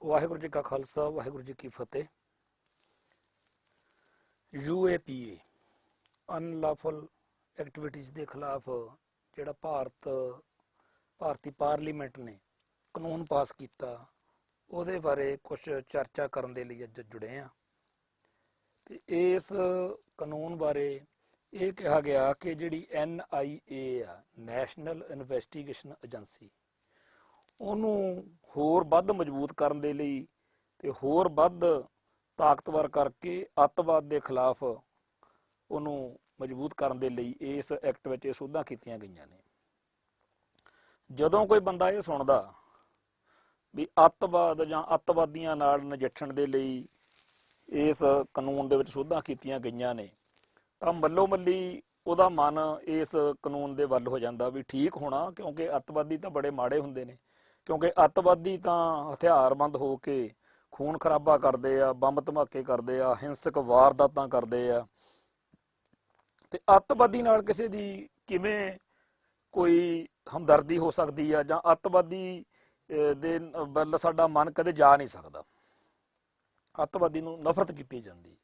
ਵਾਹਿਗੁਰੂ ਜੀ ਕਾ ਖਾਲਸਾ ਵਾਹਿਗੁਰੂ ਜੀ ਕੀ ਫਤਿਹ। UAPA ਅਨਲॉफुल activities ਦੇ ਖਿਲਾਫ ਜਿਹੜਾ ਭਾਰਤੀ ਪਾਰਲੀਮੈਂਟ ਨੇ ਕਾਨੂੰਨ ਪਾਸ ਕੀਤਾ, ਉਹਦੇ ਬਾਰੇ ਕੁਝ ਚਰਚਾ ਕਰਨ ਦੇ ਲਈ ਅੱਜ ਜੁੜੇ ਹਾਂ। ਤੇ ਇਸ ਕਾਨੂੰਨ ਬਾਰੇ ਇਹ ਕਿਹਾ ਗਿਆ ਕਿ ਜਿਹੜੀ NIA ਆ, ਨੈਸ਼ਨਲ ਇਨਵੈਸਟੀਗੇਸ਼ਨ ਏਜੰਸੀ, ਉਹਨੂੰ ਹੋਰ ਵੱਧ ਮਜ਼ਬੂਤ ਕਰਨ ਦੇ ਲਈ ਤੇ ਹੋਰ ਵੱਧ ਤਾਕਤਵਰ ਕਰਕੇ ਅੱਤਵਾਦ ਦੇ ਖਿਲਾਫ ਉਹਨੂੰ ਮਜ਼ਬੂਤ ਕਰਨ ਦੇ ਲਈ ਇਸ ਐਕਟ ਵਿੱਚ ਇਹ ਸੋਧਾਂ ਕੀਤੀਆਂ ਗਈਆਂ ਨੇ। ਜਦੋਂ ਕੋਈ ਬੰਦਾ ਇਹ ਸੁਣਦਾ ਵੀ ਅੱਤਵਾਦ ਜਾਂ ਅੱਤਵਾਦੀਆਂ ਨਾਲ ਨਜਿੱਠਣ ਦੇ ਲਈ ਇਸ ਕਾਨੂੰਨ ਦੇ ਵਿੱਚ ਸੋਧਾਂ ਕੀਤੀਆਂ ਗਈਆਂ ਨੇ, ਤਾਂ ਮੱਲੋ ਮੱਲੀ ਉਹਦਾ ਮਨ ਇਸ ਕਾਨੂੰਨ ਦੇ ਵੱਲ ਹੋ ਜਾਂਦਾ ਵੀ ਠੀਕ ਹੋਣਾ, ਕਿਉਂਕਿ ਅੱਤਵਾਦੀ ਤਾਂ ਬੜੇ ਮਾੜੇ ਹੁੰਦੇ ਨੇ, ਕਿਉਂਕਿ ਅੱਤਵਾਦੀ ਤਾਂ ਹਥਿਆਰਬੰਦ ਹੋ ਕੇ ਖੂਨ ਖਰਾਬਾ ਕਰਦੇ ਆ, ਬੰਬ ਧਮਾਕੇ ਕਰਦੇ ਆ, ਹਿੰਸਕ ਵਾਰਦਾਤਾਂ ਕਰਦੇ ਆ। ਤੇ ਅੱਤਵਾਦੀ ਨਾਲ ਕਿਸੇ ਦੀ ਕਿਵੇਂ ਕੋਈ ਹਮਦਰਦੀ ਹੋ ਸਕਦੀ ਆ, ਜਾਂ ਅੱਤਵਾਦੀ ਦੇ ਵੱਲ ਸਾਡਾ ਮਨ ਕਦੇ ਜਾ ਨਹੀਂ ਸਕਦਾ। ਅੱਤਵਾਦੀ ਨੂੰ ਨਫ਼ਰਤ ਕੀਤੀ ਜਾਂਦੀ।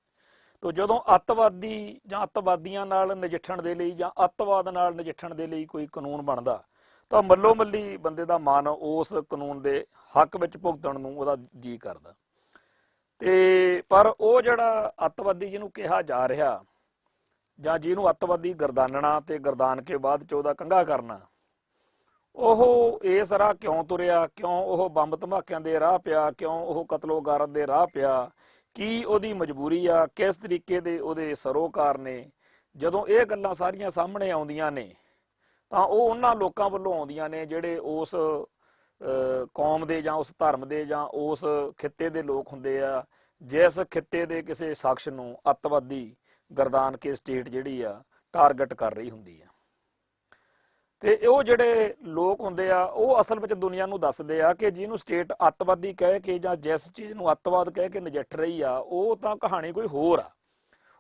ਤੋ ਜਦੋਂ ਅੱਤਵਾਦੀ ਜਾਂ ਅੱਤਵਾਦੀਆਂ ਨਾਲ ਨਜਿੱਠਣ ਦੇ ਲਈ ਜਾਂ ਅੱਤਵਾਦ ਨਾਲ ਨਜਿੱਠਣ ਦੇ ਲਈ ਕੋਈ ਕਾਨੂੰਨ ਬਣਦਾ, ਤਾਂ ਮੱਲੋ ਮੱਲੀ ਬੰਦੇ ਦਾ ਮਨ ਉਸ ਕਾਨੂੰਨ ਦੇ ਹੱਕ ਵਿੱਚ ਭੁਗਤਣ ਨੂੰ ਉਹਦਾ ਜੀ ਕਰਦਾ। ਤੇ ਪਰ ਉਹ ਜਿਹੜਾ ਅੱਤਵਾਦੀ ਜਿਹਨੂੰ ਕਿਹਾ ਜਾ ਰਿਹਾ, ਜਾਂ ਜਿਹਨੂੰ ਅੱਤਵਾਦੀ ਗਰਦਾਨਣਾ ਤੇ ਗਰਦਾਨ ਕੇ ਬਾਅਦ 'ਚ ਉਹਦਾ ਕੰਘਾ ਕਰਨਾ, ਉਹ ਇਸ ਰਾਹ ਕਿਉਂ ਤੁਰਿਆ, ਕਿਉਂ ਉਹ ਬੰਬ ਧਮਾਕਿਆਂ ਦੇ ਰਾਹ ਪਿਆ, ਕਿਉਂ ਉਹ ਕਤਲੋ ਗਾਰਤ ਦੇ ਰਾਹ ਪਿਆ, ਕੀ ਉਹਦੀ ਮਜਬੂਰੀ ਆ, ਕਿਸ ਤਰੀਕੇ ਦੇ ਉਹਦੇ ਸਰੋਕਾਰ ਨੇ, ਜਦੋਂ ਇਹ ਗੱਲਾਂ ਸਾਰੀਆਂ ਸਾਹਮਣੇ ਆਉਂਦੀਆਂ ਨੇ ਤਾਂ ਉਹ ਉਹਨਾਂ ਲੋਕਾਂ ਵੱਲੋਂ ਆਉਂਦੀਆਂ ਨੇ ਜਿਹੜੇ ਉਸ ਕੌਮ ਦੇ ਜਾਂ ਉਸ ਧਰਮ ਦੇ ਜਾਂ ਉਸ ਖਿੱਤੇ ਦੇ ਲੋਕ ਹੁੰਦੇ ਆ, ਜਿਸ ਖਿੱਤੇ ਦੇ ਕਿਸੇ ਸ਼ਖਸ ਨੂੰ ਅੱਤਵਾਦੀ ਗਰਦਾਨ ਕੇ ਸਟੇਟ ਜਿਹੜੀ ਆ ਟਾਰਗੇਟ ਕਰ ਰਹੀ ਹੁੰਦੀ ਆ। ਤੇ ਉਹ ਜਿਹੜੇ ਲੋਕ ਹੁੰਦੇ ਆ ਉਹ ਅਸਲ ਵਿੱਚ ਦੁਨੀਆ ਨੂੰ ਦੱਸਦੇ ਆ ਕਿ ਜਿਹਨੂੰ ਸਟੇਟ ਅੱਤਵਾਦੀ ਕਹਿ ਕੇ ਜਾਂ ਜਿਸ ਚੀਜ਼ ਨੂੰ ਅੱਤਵਾਦ ਕਹਿ ਕੇ ਨਜਿੱਠ ਰਹੀ ਆ, ਉਹ ਤਾਂ ਕਹਾਣੀ ਕੋਈ ਹੋਰ ਆ।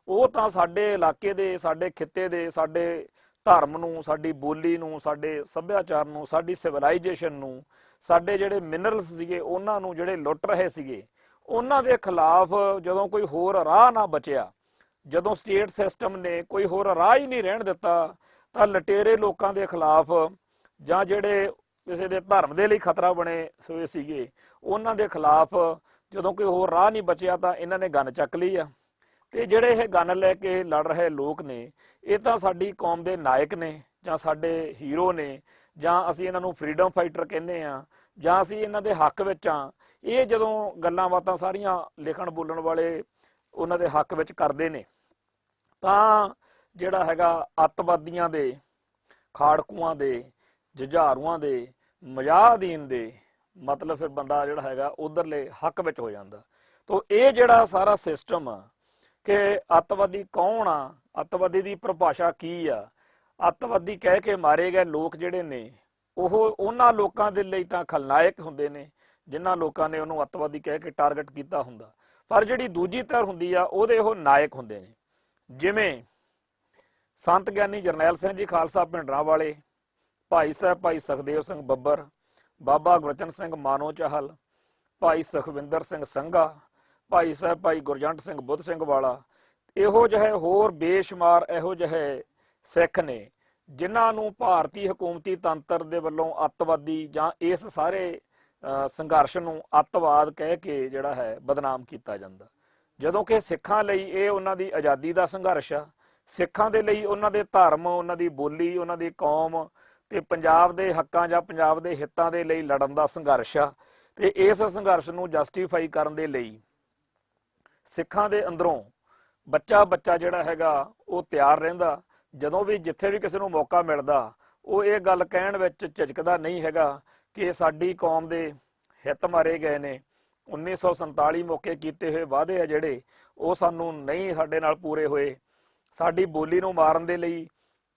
ਉਹ ਤਾਂ ਸਾਡੇ ਇਲਾਕੇ ਦੇ, ਸਾਡੇ ਖਿੱਤੇ ਦੇ, ਸਾਡੇ ਧਰਮ ਨੂੰ, ਸਾਡੀ ਬੋਲੀ ਨੂੰ, ਸਾਡੇ ਸੱਭਿਆਚਾਰ ਨੂੰ, ਸਾਡੀ ਸਿਵਲਾਈਜੇਸ਼ਨ ਨੂੰ, ਸਾਡੇ ਜਿਹੜੇ ਮਿਨਰਲਸ ਸੀਗੇ ਉਹਨਾਂ ਨੂੰ ਜਿਹੜੇ ਲੁੱਟ ਰਹੇ ਸੀਗੇ, ਉਹਨਾਂ ਦੇ ਖਿਲਾਫ ਜਦੋਂ ਕੋਈ ਹੋਰ ਰਾਹ ਨਾ ਬਚਿਆ, ਜਦੋਂ ਸਟੇਟ ਸਿਸਟਮ ਨੇ ਕੋਈ ਹੋਰ ਰਾਹ ਹੀ ਨਹੀਂ ਰਹਿਣ ਦਿੱਤਾ, ਤਾਂ ਲਟੇਰੇ ਲੋਕਾਂ ਦੇ ਖਿਲਾਫ ਜਾਂ ਜਿਹੜੇ ਕਿਸੇ ਦੇ ਧਰਮ ਦੇ ਲਈ ਖਤਰਾ ਬਣੇ ਹੋਏ ਸੀਗੇ, ਉਹਨਾਂ ਦੇ ਖਿਲਾਫ ਜਦੋਂ ਕੋਈ ਹੋਰ ਰਾਹ ਨਹੀਂ ਬਚਿਆ ਤਾਂ ਇਹਨਾਂ ਨੇ ਗਨ ਚੱਕ ਲਈ ਆ। ਤੇ ਜਿਹੜੇ ਇਹ ਗਨ ਲੈ ਕੇ ਲੜ ਰਹੇ ਲੋਕ ਨੇ, ਇਹ ਤਾਂ ਸਾਡੀ ਕੌਮ ਦੇ ਨਾਇਕ ਨੇ, ਜਾਂ ਸਾਡੇ ਹੀਰੋ ਨੇ, ਜਾਂ ਅਸੀਂ ਇਹਨਾਂ ਨੂੰ ਫਰੀਡਮ ਫਾਈਟਰ ਕਹਿੰਦੇ ਆ, ਜਾਂ ਅਸੀਂ ਇਹਨਾਂ ਦੇ ਹੱਕ ਵਿੱਚ ਆ। ਇਹ ਜਦੋਂ ਗੱਲਾਂ ਬਾਤਾਂ ਸਾਰੀਆਂ ਲਿਖਣ ਬੋਲਣ ਵਾਲੇ ਉਹਨਾਂ ਦੇ ਹੱਕ ਵਿੱਚ ਕਰਦੇ ਨੇ, ਤਾਂ ਜਿਹੜਾ ਹੈਗਾ ਅੱਤਵਾਦੀਆਂ ਦੇ, ਖਾੜਕੂਆਂ ਦੇ, ਜੁਝਾਰੂਆਂ ਦੇ, ਮੁਜਾਹਿਦੀਨ ਦੇ, ਮਤਲਬ ਫਿਰ ਬੰਦਾ ਜਿਹੜਾ ਹੈਗਾ ਉਧਰਲੇ ਹੱਕ ਵਿੱਚ ਹੋ ਜਾਂਦਾ। ਤੋ ਇਹ ਜਿਹੜਾ ਸਾਰਾ ਸਿਸਟਮ ਆ ਕਿ ਅੱਤਵਾਦੀ ਕੌਣ ਆ, ਅੱਤਵਾਦੀ ਦੀ ਪਰਿਭਾਸ਼ਾ ਕੀ ਆ, ਅੱਤਵਾਦੀ ਕਹਿ ਕੇ ਮਾਰੇ ਗਏ ਲੋਕ ਜਿਹੜੇ ਨੇ ਉਹ ਉਹਨਾਂ ਲੋਕਾਂ ਦੇ ਲਈ ਤਾਂ ਖਲਨਾਇਕ ਹੁੰਦੇ ਨੇ ਜਿਨ੍ਹਾਂ ਲੋਕਾਂ ਨੇ ਉਹਨੂੰ ਅੱਤਵਾਦੀ ਕਹਿ ਕੇ ਟਾਰਗੇਟ ਕੀਤਾ ਹੁੰਦਾ। ਪਰ ਜਿਹੜੀ ਦੂਜੀ ਧਿਰ ਹੁੰਦੀ ਆ ਉਹਦੇ ਉਹ ਨਾਇਕ ਹੁੰਦੇ ਨੇ, ਜਿਵੇਂ ਸੰਤ ਗਿਆਨੀ ਜਰਨੈਲ ਸਿੰਘ ਜੀ ਖਾਲਸਾ ਭਿੰਡਰਾਂ ਵਾਲੇ, ਭਾਈ ਸਾਹਿਬ ਭਾਈ ਸੁਖਦੇਵ ਸਿੰਘ ਬੱਬਰ, ਬਾਬਾ ਗੁਰਚਰਨ ਸਿੰਘ ਮਾਨੋ ਚਾਹਲ, ਭਾਈ ਸੁਖਵਿੰਦਰ ਸਿੰਘ ਸੰਘਾ, ਭਾਈ ਸਾਹਿਬ ਭਾਈ ਗੁਰਜੰਟ ਸਿੰਘ ਬੁੱਧ ਸਿੰਘ ਵਾਲਾ, ਇਹੋ ਜਿਹੇ ਹੋਰ ਬੇਸ਼ੁਮਾਰ ਇਹੋ ਜਿਹੇ ਸਿੱਖ ਨੇ ਜਿਨ੍ਹਾਂ ਨੂੰ ਭਾਰਤੀ ਹਕੂਮਤੀ ਤੰਤਰ ਦੇ ਵੱਲੋਂ ਅੱਤਵਾਦੀ ਜਾਂ ਇਸ ਸਾਰੇ ਸੰਘਰਸ਼ ਨੂੰ ਅੱਤਵਾਦ ਕਹਿ ਕੇ ਜਿਹੜਾ ਹੈ ਬਦਨਾਮ ਕੀਤਾ ਜਾਂਦਾ, ਜਦੋਂ ਕਿ ਸਿੱਖਾਂ ਲਈ ਇਹ ਉਹਨਾਂ ਦੀ ਆਜ਼ਾਦੀ ਦਾ ਸੰਘਰਸ਼ ਆ। ਸਿੱਖਾਂ ਦੇ ਲਈ ਉਹਨਾਂ ਦੇ ਧਰਮ, ਉਹਨਾਂ ਦੀ ਬੋਲੀ, ਉਹਨਾਂ ਦੀ ਕੌਮ ਤੇ ਪੰਜਾਬ ਦੇ ਹੱਕਾਂ ਜਾਂ ਪੰਜਾਬ ਦੇ ਹਿੱਤਾਂ ਦੇ ਲਈ ਲੜਨ ਦਾ ਸੰਘਰਸ਼ ਆ। ਤੇ ਇਸ ਸੰਘਰਸ਼ ਨੂੰ ਜਸਟੀਫਾਈ ਕਰਨ ਦੇ ਲਈ ਸਿੱਖਾਂ ਦੇ ਅੰਦਰੋਂ ਬੱਚਾ ਜਿਹੜਾ ਹੈਗਾ ਉਹ ਤਿਆਰ ਰਹਿੰਦਾ। ਜਦੋਂ ਵੀ ਜਿੱਥੇ ਵੀ ਕਿਸੇ ਨੂੰ ਮੌਕਾ ਮਿਲਦਾ ਉਹ ਇਹ ਗੱਲ ਕਹਿਣ ਵਿੱਚ ਝਿਜਕਦਾ ਨਹੀਂ ਹੈਗਾ ਕਿ ਸਾਡੀ ਕੌਮ ਦੇ ਹਿੱਤ ਮਾਰੇ ਗਏ ਨੇ, 1947 ਮੌਕੇ ਕੀਤੇ ਹੋਏ ਵਾਅਦੇ ਆ ਜਿਹੜੇ ਉਹ ਸਾਨੂੰ ਨਹੀਂ ਸਾਡੇ ਨਾਲ ਪੂਰੇ ਹੋਏ, ਸਾਡੀ ਬੋਲੀ ਨੂੰ ਮਾਰਨ ਦੇ ਲਈ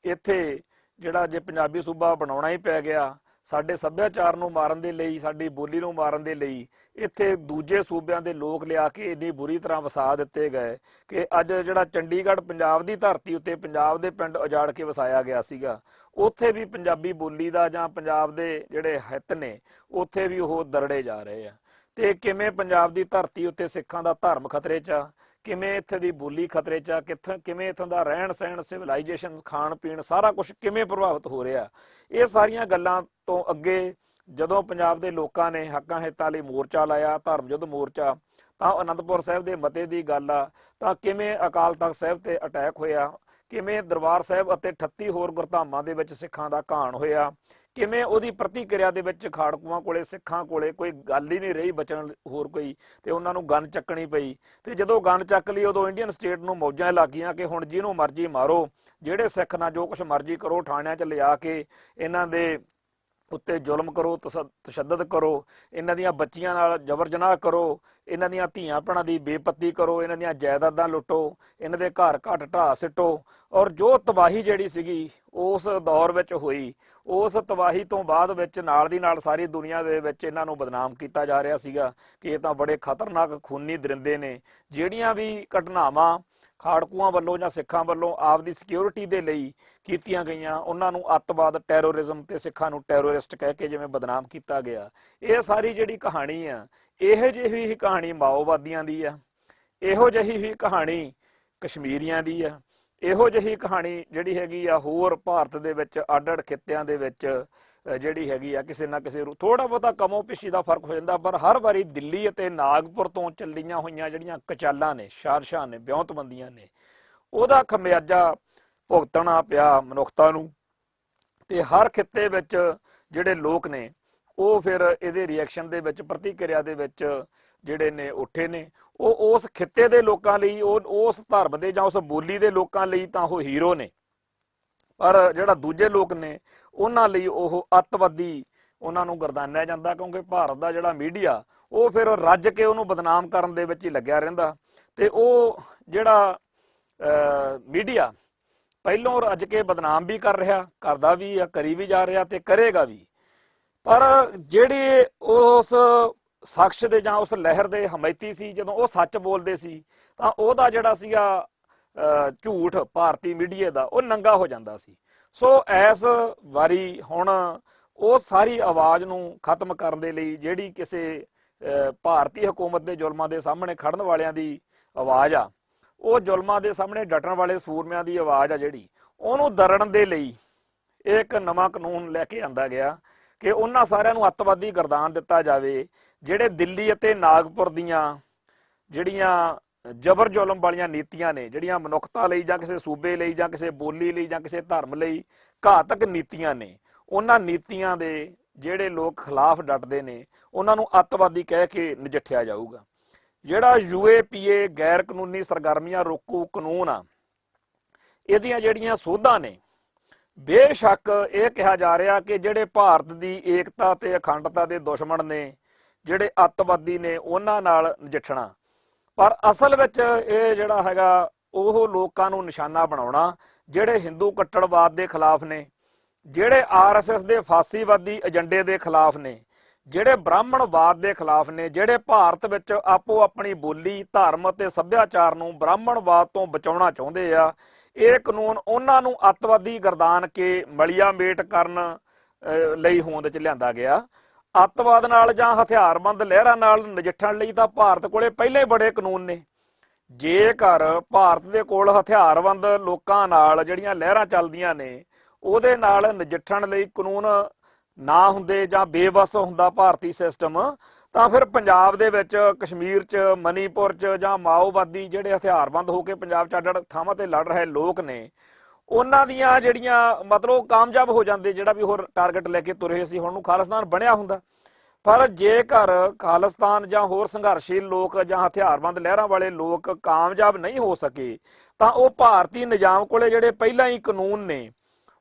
ਇੱਥੇ ਜਿਹੜਾ ਜੇ ਪੰਜਾਬੀ ਸੂਬਾ ਬਣਾਉਣਾ ਹੀ ਪੈ ਗਿਆ, ਸਾਡੇ ਸੱਭਿਆਚਾਰ ਨੂੰ ਮਾਰਨ ਦੇ ਲਈ, ਸਾਡੀ ਬੋਲੀ ਨੂੰ ਮਾਰਨ ਦੇ ਲਈ ਇੱਥੇ ਦੂਜੇ ਸੂਬਿਆਂ ਦੇ ਲੋਕ ਲਿਆ ਕੇ ਇੰਨੀ ਬੁਰੀ ਤਰ੍ਹਾਂ ਵਸਾ ਦਿੱਤੇ ਗਏ ਕਿ ਅੱਜ ਜਿਹੜਾ ਚੰਡੀਗੜ੍ਹ ਪੰਜਾਬ ਦੀ ਧਰਤੀ ਉੱਤੇ ਪੰਜਾਬ ਦੇ ਪਿੰਡ ਉਜਾੜ ਕੇ ਵਸਾਇਆ ਗਿਆ ਸੀਗਾ, ਉੱਥੇ ਵੀ ਪੰਜਾਬੀ ਬੋਲੀ ਦਾ ਜਾਂ ਪੰਜਾਬ ਦੇ ਜਿਹੜੇ ਹਿੱਤ ਨੇ ਉੱਥੇ ਵੀ ਉਹ ਦਰੜੇ ਜਾ ਰਹੇ ਆ। ਤੇ ਕਿਵੇਂ ਪੰਜਾਬ ਦੀ ਧਰਤੀ ਉੱਤੇ ਸਿੱਖਾਂ ਦਾ ਧਰਮ ਖਤਰੇ 'ਚ ਆ, ਕਿਵੇਂ ਇੱਥੇ ਦੀ ਬੋਲੀ ਖਤਰੇ 'ਚ ਆ, ਕਿਵੇਂ ਇੱਥੋਂ ਦਾ ਰਹਿਣ ਸਹਿਣ, ਸਿਵਲਾਈਜੇਸ਼ਨ, ਖਾਣ ਪੀਣ, ਸਾਰਾ ਕੁਝ ਕਿਵੇਂ ਪ੍ਰਭਾਵਿਤ ਹੋ ਰਿਹਾ। ਇਹ ਸਾਰੀਆਂ ਗੱਲਾਂ ਤੋਂ ਅੱਗੇ ਜਦੋਂ ਪੰਜਾਬ ਦੇ ਲੋਕਾਂ ਨੇ ਹੱਕਾਂ ਹਿੱਤਾਂ ਲਈ ਮੋਰਚਾ ਲਾਇਆ, ਧਰਮ ਯੁੱਧ ਮੋਰਚਾ, ਤਾਂ ਅਨੰਦਪੁਰ ਸਾਹਿਬ ਦੇ ਮਤੇ ਦੀ ਗੱਲ ਆ, ਤਾਂ ਕਿਵੇਂ ਅਕਾਲ ਤਖਤ ਸਾਹਿਬ ਤੇ ਅਟੈਕ ਹੋਇਆ, ਕਿਵੇਂ ਦਰਬਾਰ ਸਾਹਿਬ ਅਤੇ 38 ਹੋਰ ਗੁਰਧਾਮਾਂ ਦੇ ਵਿੱਚ ਸਿੱਖਾਂ ਦਾ ਘਾਣ ਹੋਇਆ, ਕਿਵੇਂ ਉਹਦੀ ਪ੍ਰਤੀਕਿਰਿਆ ਦੇ ਵਿੱਚ ਖਾੜਕੂਆਂ ਕੋਲੇ, ਸਿੱਖਾਂ ਕੋਲੇ ਕੋਈ ਗੱਲ ਹੀ ਨਹੀਂ ਰਹੀ ਬਚਣ ਹੋਰ ਕੋਈ, ਤੇ ਉਹਨਾਂ ਨੂੰ ਗਨ ਚੱਕਣੀ ਪਈ। ਤੇ ਜਦੋਂ ਗਨ ਚੱਕ ਲਈ ਉਦੋਂ ਇੰਡੀਅਨ ਸਟੇਟ ਨੂੰ ਮੌਜਾਂ ਲੱਗੀਆਂ ਕਿ ਹੁਣ ਜਿਹਨੂੰ ਮਰਜ਼ੀ ਮਾਰੋ, ਜਿਹੜੇ ਸਿੱਖ ਨਾਲ ਜੋ ਕੁਛ ਮਰਜ਼ੀ ਕਰੋ, ਥਾਣਿਆਂ 'ਚ ਲਿਆ ਕੇ ਇਹਨਾਂ ਦੇ ਉੱਤੇ ਜ਼ੁਲਮ ਕਰੋ, ਤਸ਼ੱਦਦ ਕਰੋ, ਇਹਨਾਂ ਦੀਆਂ ਬੱਚੀਆਂ ਨਾਲ ਜ਼ਬਰ ਜਨਾਹ ਕਰੋ, ਇਹਨਾਂ ਦੀਆਂ ਧੀਆਂ ਭੈਣਾਂ ਦੀ ਬੇਪੱਤੀ ਕਰੋ, ਇਹਨਾਂ ਦੀਆਂ ਜਾਇਦਾਦਾਂ ਲੁੱਟੋ, ਇਹਨਾਂ ਦੇ ਘਰ ਘੱਟ ਢਾਹ ਸਿੱਟੋ। ਔਰ ਜੋ ਤਬਾਹੀ ਜਿਹੜੀ ਸੀਗੀ ਉਸ ਦੌਰ ਵਿੱਚ ਹੋਈ, ਉਸ ਤਬਾਹੀ ਤੋਂ ਬਾਅਦ ਵਿੱਚ ਨਾਲ ਦੀ ਨਾਲ ਸਾਰੀ ਦੁਨੀਆ ਦੇ ਵਿੱਚ ਇਹਨਾਂ ਨੂੰ ਬਦਨਾਮ ਕੀਤਾ ਜਾ ਰਿਹਾ ਸੀਗਾ ਕਿ ਇਹ ਤਾਂ ਬੜੇ ਖਤਰਨਾਕ ਖੂਨੀ ਦਰਿੰਦੇ ਨੇ। ਜਿਹੜੀਆਂ ਵੀ ਘਟਨਾਵਾਂ ਖਾੜਕੂਆਂ ਵੱਲੋਂ ਜਾਂ ਸਿੱਖਾਂ ਵੱਲੋਂ ਆਪਦੀ ਸਿਕਿਉਰਿਟੀ ਦੇ ਲਈ ਕੀਤੀਆਂ ਗਈਆਂ, ਉਹਨਾਂ ਨੂੰ ਅੱਤਵਾਦ, ਟੈਰੋਰਿਜ਼ਮ ਤੇ ਸਿੱਖਾਂ ਨੂੰ ਟੈਰੋਰਿਸਟ ਕਹਿ ਕੇ ਜਿਵੇਂ ਬਦਨਾਮ ਕੀਤਾ ਗਿਆ। ਇਹ ਸਾਰੀ ਜਿਹੜੀ ਕਹਾਣੀ ਆ, ਇਹੋ ਜਿਹੀ ਹੀ ਕਹਾਣੀ ਮਾਓਵਾਦੀਆਂ ਦੀ ਆ, ਇਹੋ ਜਿਹੀ ਹੀ ਕਹਾਣੀ ਕਸ਼ਮੀਰੀਆਂ ਦੀ ਆ, ਇਹੋ ਜਿਹੀ ਕਹਾਣੀ ਜਿਹੜੀ ਹੈਗੀ ਆ ਹੋਰ ਭਾਰਤ ਦੇ ਵਿੱਚ ਅੱਡ-ਅੱਡ ਖਿੱਤਿਆਂ ਦੇ ਵਿੱਚ ਜਿਹੜੀ ਹੈਗੀ ਆ। ਕਿਸੇ ਨਾ ਕਿਸੇ ਥੋੜਾ ਬਹੁਤਾ ਕਮੋ ਪਿੱਛੀ ਦਾ ਫਰਕ ਹੋ ਜਾਂਦਾ, ਪਰ ਹਰ ਵਾਰੀ ਦਿੱਲੀ ਅਤੇ ਨਾਗਪੁਰ ਤੋਂ ਚੱਲੀਆਂ ਹੋਈਆਂ ਜਿਹੜੀਆਂ ਕਚਾਲਾਂ ਨੇ, ਸ਼ਾਰਸ਼ਾਂ ਨੇ, ਵਿਉਂਤਬੰਦੀਆਂ ਨੇ, ਉਹਦਾ ਖਮਿਆਜਾ ਭੁਗਤਣਾ ਪਿਆ ਮਨੁੱਖਤਾ ਨੂੰ। ਤੇ ਹਰ ਖਿੱਤੇ ਵਿੱਚ ਜਿਹੜੇ ਲੋਕ ਨੇ ਉਹ ਫਿਰ ਇਹਦੇ ਰਿਐਕਸ਼ਨ ਦੇ ਵਿੱਚ, ਪ੍ਰਤੀਕਿਰਿਆ ਦੇ ਵਿੱਚ ਜਿਹੜੇ ਨੇ ਉੱਠੇ ਨੇ। ਉਹ ਉਸ ਖਿੱਤੇ ਦੇ ਲੋਕਾਂ ਲਈ, ਉਸ ਧਰਮ ਦੇ ਜਾਂ ਉਸ ਬੋਲੀ ਦੇ ਲੋਕਾਂ ਲਈ ਤਾਂ ਉਹ ਹੀਰੋ ਨੇ, ਪਰ ਜਿਹੜਾ ਦੂਜੇ ਲੋਕ ਨੇ ਉਹਨਾਂ ਲਈ ਉਹ ਅੱਤਵਾਦੀ ਉਹਨਾਂ ਨੂੰ ਗਰਦਾਨਿਆ ਜਾਂਦਾ, ਕਿਉਂਕਿ ਭਾਰਤ ਦਾ ਜਿਹੜਾ ਮੀਡੀਆ ਉਹ ਫਿਰ ਰੱਜ ਕੇ ਉਹਨੂੰ ਬਦਨਾਮ ਕਰਨ ਦੇ ਵਿੱਚ ਹੀ ਲੱਗਿਆ ਰਹਿੰਦਾ। ਤੇ ਉਹ ਜਿਹੜਾ ਮੀਡੀਆ ਪਹਿਲੋਂ ਰੱਜ ਕੇ ਬਦਨਾਮ ਵੀ ਕਰ ਰਿਹਾ, ਕਰਦਾ ਵੀ ਆ, ਕਰੀ ਵੀ ਜਾ ਰਿਹਾ ਤੇ ਕਰੇਗਾ ਵੀ। ਪਰ ਜਿਹੜੀ ਉਸ ਸ਼ਖਸ ਦੇ ਜਾਂ ਉਸ ਲਹਿਰ ਦੇ ਹਮਾਇਤੀ ਸੀ, ਜਦੋਂ ਉਹ ਸੱਚ ਬੋਲਦੇ ਸੀ ਤਾਂ ਉਹਦਾ ਜਿਹੜਾ ਸੀਗਾ ਝੂਠ ਭਾਰਤੀ ਮੀਡੀਆ ਦਾ ਉਹ ਨੰਗਾ ਹੋ ਜਾਂਦਾ ਸੀ। ਸੋ ਇਸ ਵਾਰੀ ਹੁਣ ਉਹ ਸਾਰੀ ਆਵਾਜ਼ ਨੂੰ ਖਤਮ ਕਰਨ ਦੇ ਲਈ ਜਿਹੜੀ ਕਿਸੇ ਭਾਰਤੀ ਹਕੂਮਤ ਦੇ ਜ਼ੁਲਮਾਂ ਦੇ ਸਾਹਮਣੇ ਖੜਨ ਵਾਲਿਆਂ ਦੀ ਆਵਾਜ਼ ਆ, ਉਹ ਜ਼ੁਲਮਾਂ ਦੇ ਸਾਹਮਣੇ ਡਟਣ ਵਾਲੇ ਸੂਰਮਿਆਂ ਦੀ ਆਵਾਜ਼ ਆ, ਜਿਹੜੀ ਉਹਨੂੰ ਦਰੜਨ ਦੇ ਲਈ ਇੱਕ ਨਵਾਂ ਕਾਨੂੰਨ ਲੈ ਕੇ ਆਂਦਾ ਗਿਆ ਕਿ ਉਹਨਾਂ ਸਾਰਿਆਂ ਨੂੰ ਅੱਤਵਾਦੀ ਗਰਦਾਨ ਦਿੱਤਾ ਜਾਵੇ ਜਿਹੜੇ ਦਿੱਲੀ ਅਤੇ ਨਾਗਪੁਰ ਦੀਆਂ ਜਿਹੜੀਆਂ ਜ਼ਬਰ ਜ਼ੁਲਮ ਵਾਲੀਆਂ ਨੀਤੀਆਂ ਨੇ, ਜਿਹੜੀਆਂ ਮਨੁੱਖਤਾ ਲਈ ਜਾਂ ਕਿਸੇ ਸੂਬੇ ਲਈ ਜਾਂ ਕਿਸੇ ਬੋਲੀ ਲਈ ਜਾਂ ਕਿਸੇ ਧਰਮ ਲਈ ਘਾਤਕ ਨੀਤੀਆਂ ਨੇ, ਉਹਨਾਂ ਨੀਤੀਆਂ ਦੇ ਜਿਹੜੇ ਲੋਕ ਖਿਲਾਫ ਡਟਦੇ ਨੇ ਉਹਨਾਂ ਨੂੰ ਅੱਤਵਾਦੀ ਕਹਿ ਕੇ ਨਜਿੱਠਿਆ ਜਾਊਗਾ। ਜਿਹੜਾ UAPA ਗੈਰ ਕਾਨੂੰਨੀ ਸਰਗਰਮੀਆਂ ਰੋਕੂ ਕਾਨੂੰਨ ਆ, ਇਹਦੀਆਂ ਜਿਹੜੀਆਂ ਸੋਧਾਂ ਨੇ, ਬੇਸ਼ੱਕ ਇਹ ਕਿਹਾ ਜਾ ਰਿਹਾ ਕਿ ਜਿਹੜੇ ਭਾਰਤ ਦੀ ਏਕਤਾ ਤੇ ਅਖੰਡਤਾ ਦੇ ਦੁਸ਼ਮਣ ਨੇ, ਜਿਹੜੇ ਅੱਤਵਾਦੀ ਨੇ, ਉਹਨਾਂ ਨਾਲ ਨਜਿੱਠਣਾ, ਪਰ ਅਸਲ ਵਿੱਚ ਇਹ ਜਿਹੜਾ ਹੈਗਾ ਉਹ ਲੋਕਾਂ ਨੂੰ ਨਿਸ਼ਾਨਾ ਬਣਾਉਣਾ ਜਿਹੜੇ ਹਿੰਦੂ ਕੱਟੜਵਾਦ ਦੇ ਖਿਲਾਫ ਨੇ, ਜਿਹੜੇ RSS ਦੇ ਫਾਸੀਵਾਦੀ ਏਜੰਡੇ ਦੇ ਖਿਲਾਫ ਨੇ, ਜਿਹੜੇ ਬ੍ਰਾਹਮਣਵਾਦ ਦੇ ਖਿਲਾਫ ਨੇ, ਜਿਹੜੇ ਭਾਰਤ ਵਿੱਚ ਆਪੋ ਆਪਣੀ ਬੋਲੀ, ਧਰਮ ਅਤੇ ਸੱਭਿਆਚਾਰ ਨੂੰ ਬ੍ਰਾਹਮਣਵਾਦ ਤੋਂ ਬਚਾਉਣਾ ਚਾਹੁੰਦੇ ਆ। ਇਹ ਕਾਨੂੰਨ ਉਹਨਾਂ ਨੂੰ ਅੱਤਵਾਦੀ ਗਰਦਾਨ ਕੇ ਮਲੀਆ ਮੇਟ ਕਰਨ ਲਈ ਹੋਂਦ 'ਚ ਲਿਆਂਦਾ ਗਿਆ। ਅੱਤਵਾਦ ਨਾਲ ਜਾਂ ਹਥਿਆਰਬੰਦ ਲਹਿਰਾਂ ਨਾਲ ਨਜਿੱਠਣ ਲਈ ਤਾਂ ਭਾਰਤ ਕੋਲੇ ਪਹਿਲੇ ਬੜੇ ਕਾਨੂੰਨ ਨੇ। ਜੇਕਰ ਭਾਰਤ ਦੇ ਕੋਲ ਹਥਿਆਰਬੰਦ ਲੋਕਾਂ ਨਾਲ ਜਿਹੜੀਆਂ ਲਹਿਰਾਂ ਚੱਲਦੀਆਂ ਨੇ ਉਹਦੇ ਨਾਲ ਨਜਿੱਠਣ ਲਈ ਕਾਨੂੰਨ ਨਾ ਹੁੰਦੇ ਜਾਂ ਬੇਵਸ ਹੁੰਦਾ ਭਾਰਤੀ ਸਿਸਟਮ, ਤਾਂ ਫਿਰ ਪੰਜਾਬ ਦੇ ਵਿੱਚ, ਕਸ਼ਮੀਰ 'ਚ, ਮਨੀਪੁਰ 'ਚ ਜਾਂ ਮਾਓਵਾਦੀ ਜਿਹੜੇ ਹਥਿਆਰਬੰਦ ਹੋ ਕੇ ਪੰਜਾਬ 'ਚ ਅੱਡ-ਅੱਡ ਥਾਵਾਂ ਤੇ ਲੜ ਰਹੇ ਲੋਕ ਨੇ, ਉਹਨਾਂ ਦੀਆਂ ਜਿਹੜੀਆਂ ਮਤਲਬ ਕਾਮਯਾਬ ਹੋ ਜਾਂਦੇ, ਜਿਹੜਾ ਵੀ ਹੋਰ ਟਾਰਗੇਟ ਲੈ ਕੇ ਤੁਰੇ ਸੀ, ਹੁਣ ਨੂੰ ਖਾਲਿਸਤਾਨ ਬਣਿਆ ਹੁੰਦਾ। ਪਰ ਜੇਕਰ ਖਾਲਿਸਤਾਨ ਜਾਂ ਹੋਰ ਸੰਘਰਸ਼ੀਲ ਲੋਕ ਜਾਂ ਹਥਿਆਰਬੰਦ ਲਹਿਰਾਂ ਵਾਲੇ ਲੋਕ ਕਾਮਯਾਬ ਨਹੀਂ ਹੋ ਸਕੇ, ਤਾਂ ਉਹ ਭਾਰਤੀ ਨਿਜ਼ਾਮ ਕੋਲੇ ਜਿਹੜੇ ਪਹਿਲਾਂ ਹੀ ਕਾਨੂੰਨ ਨੇ,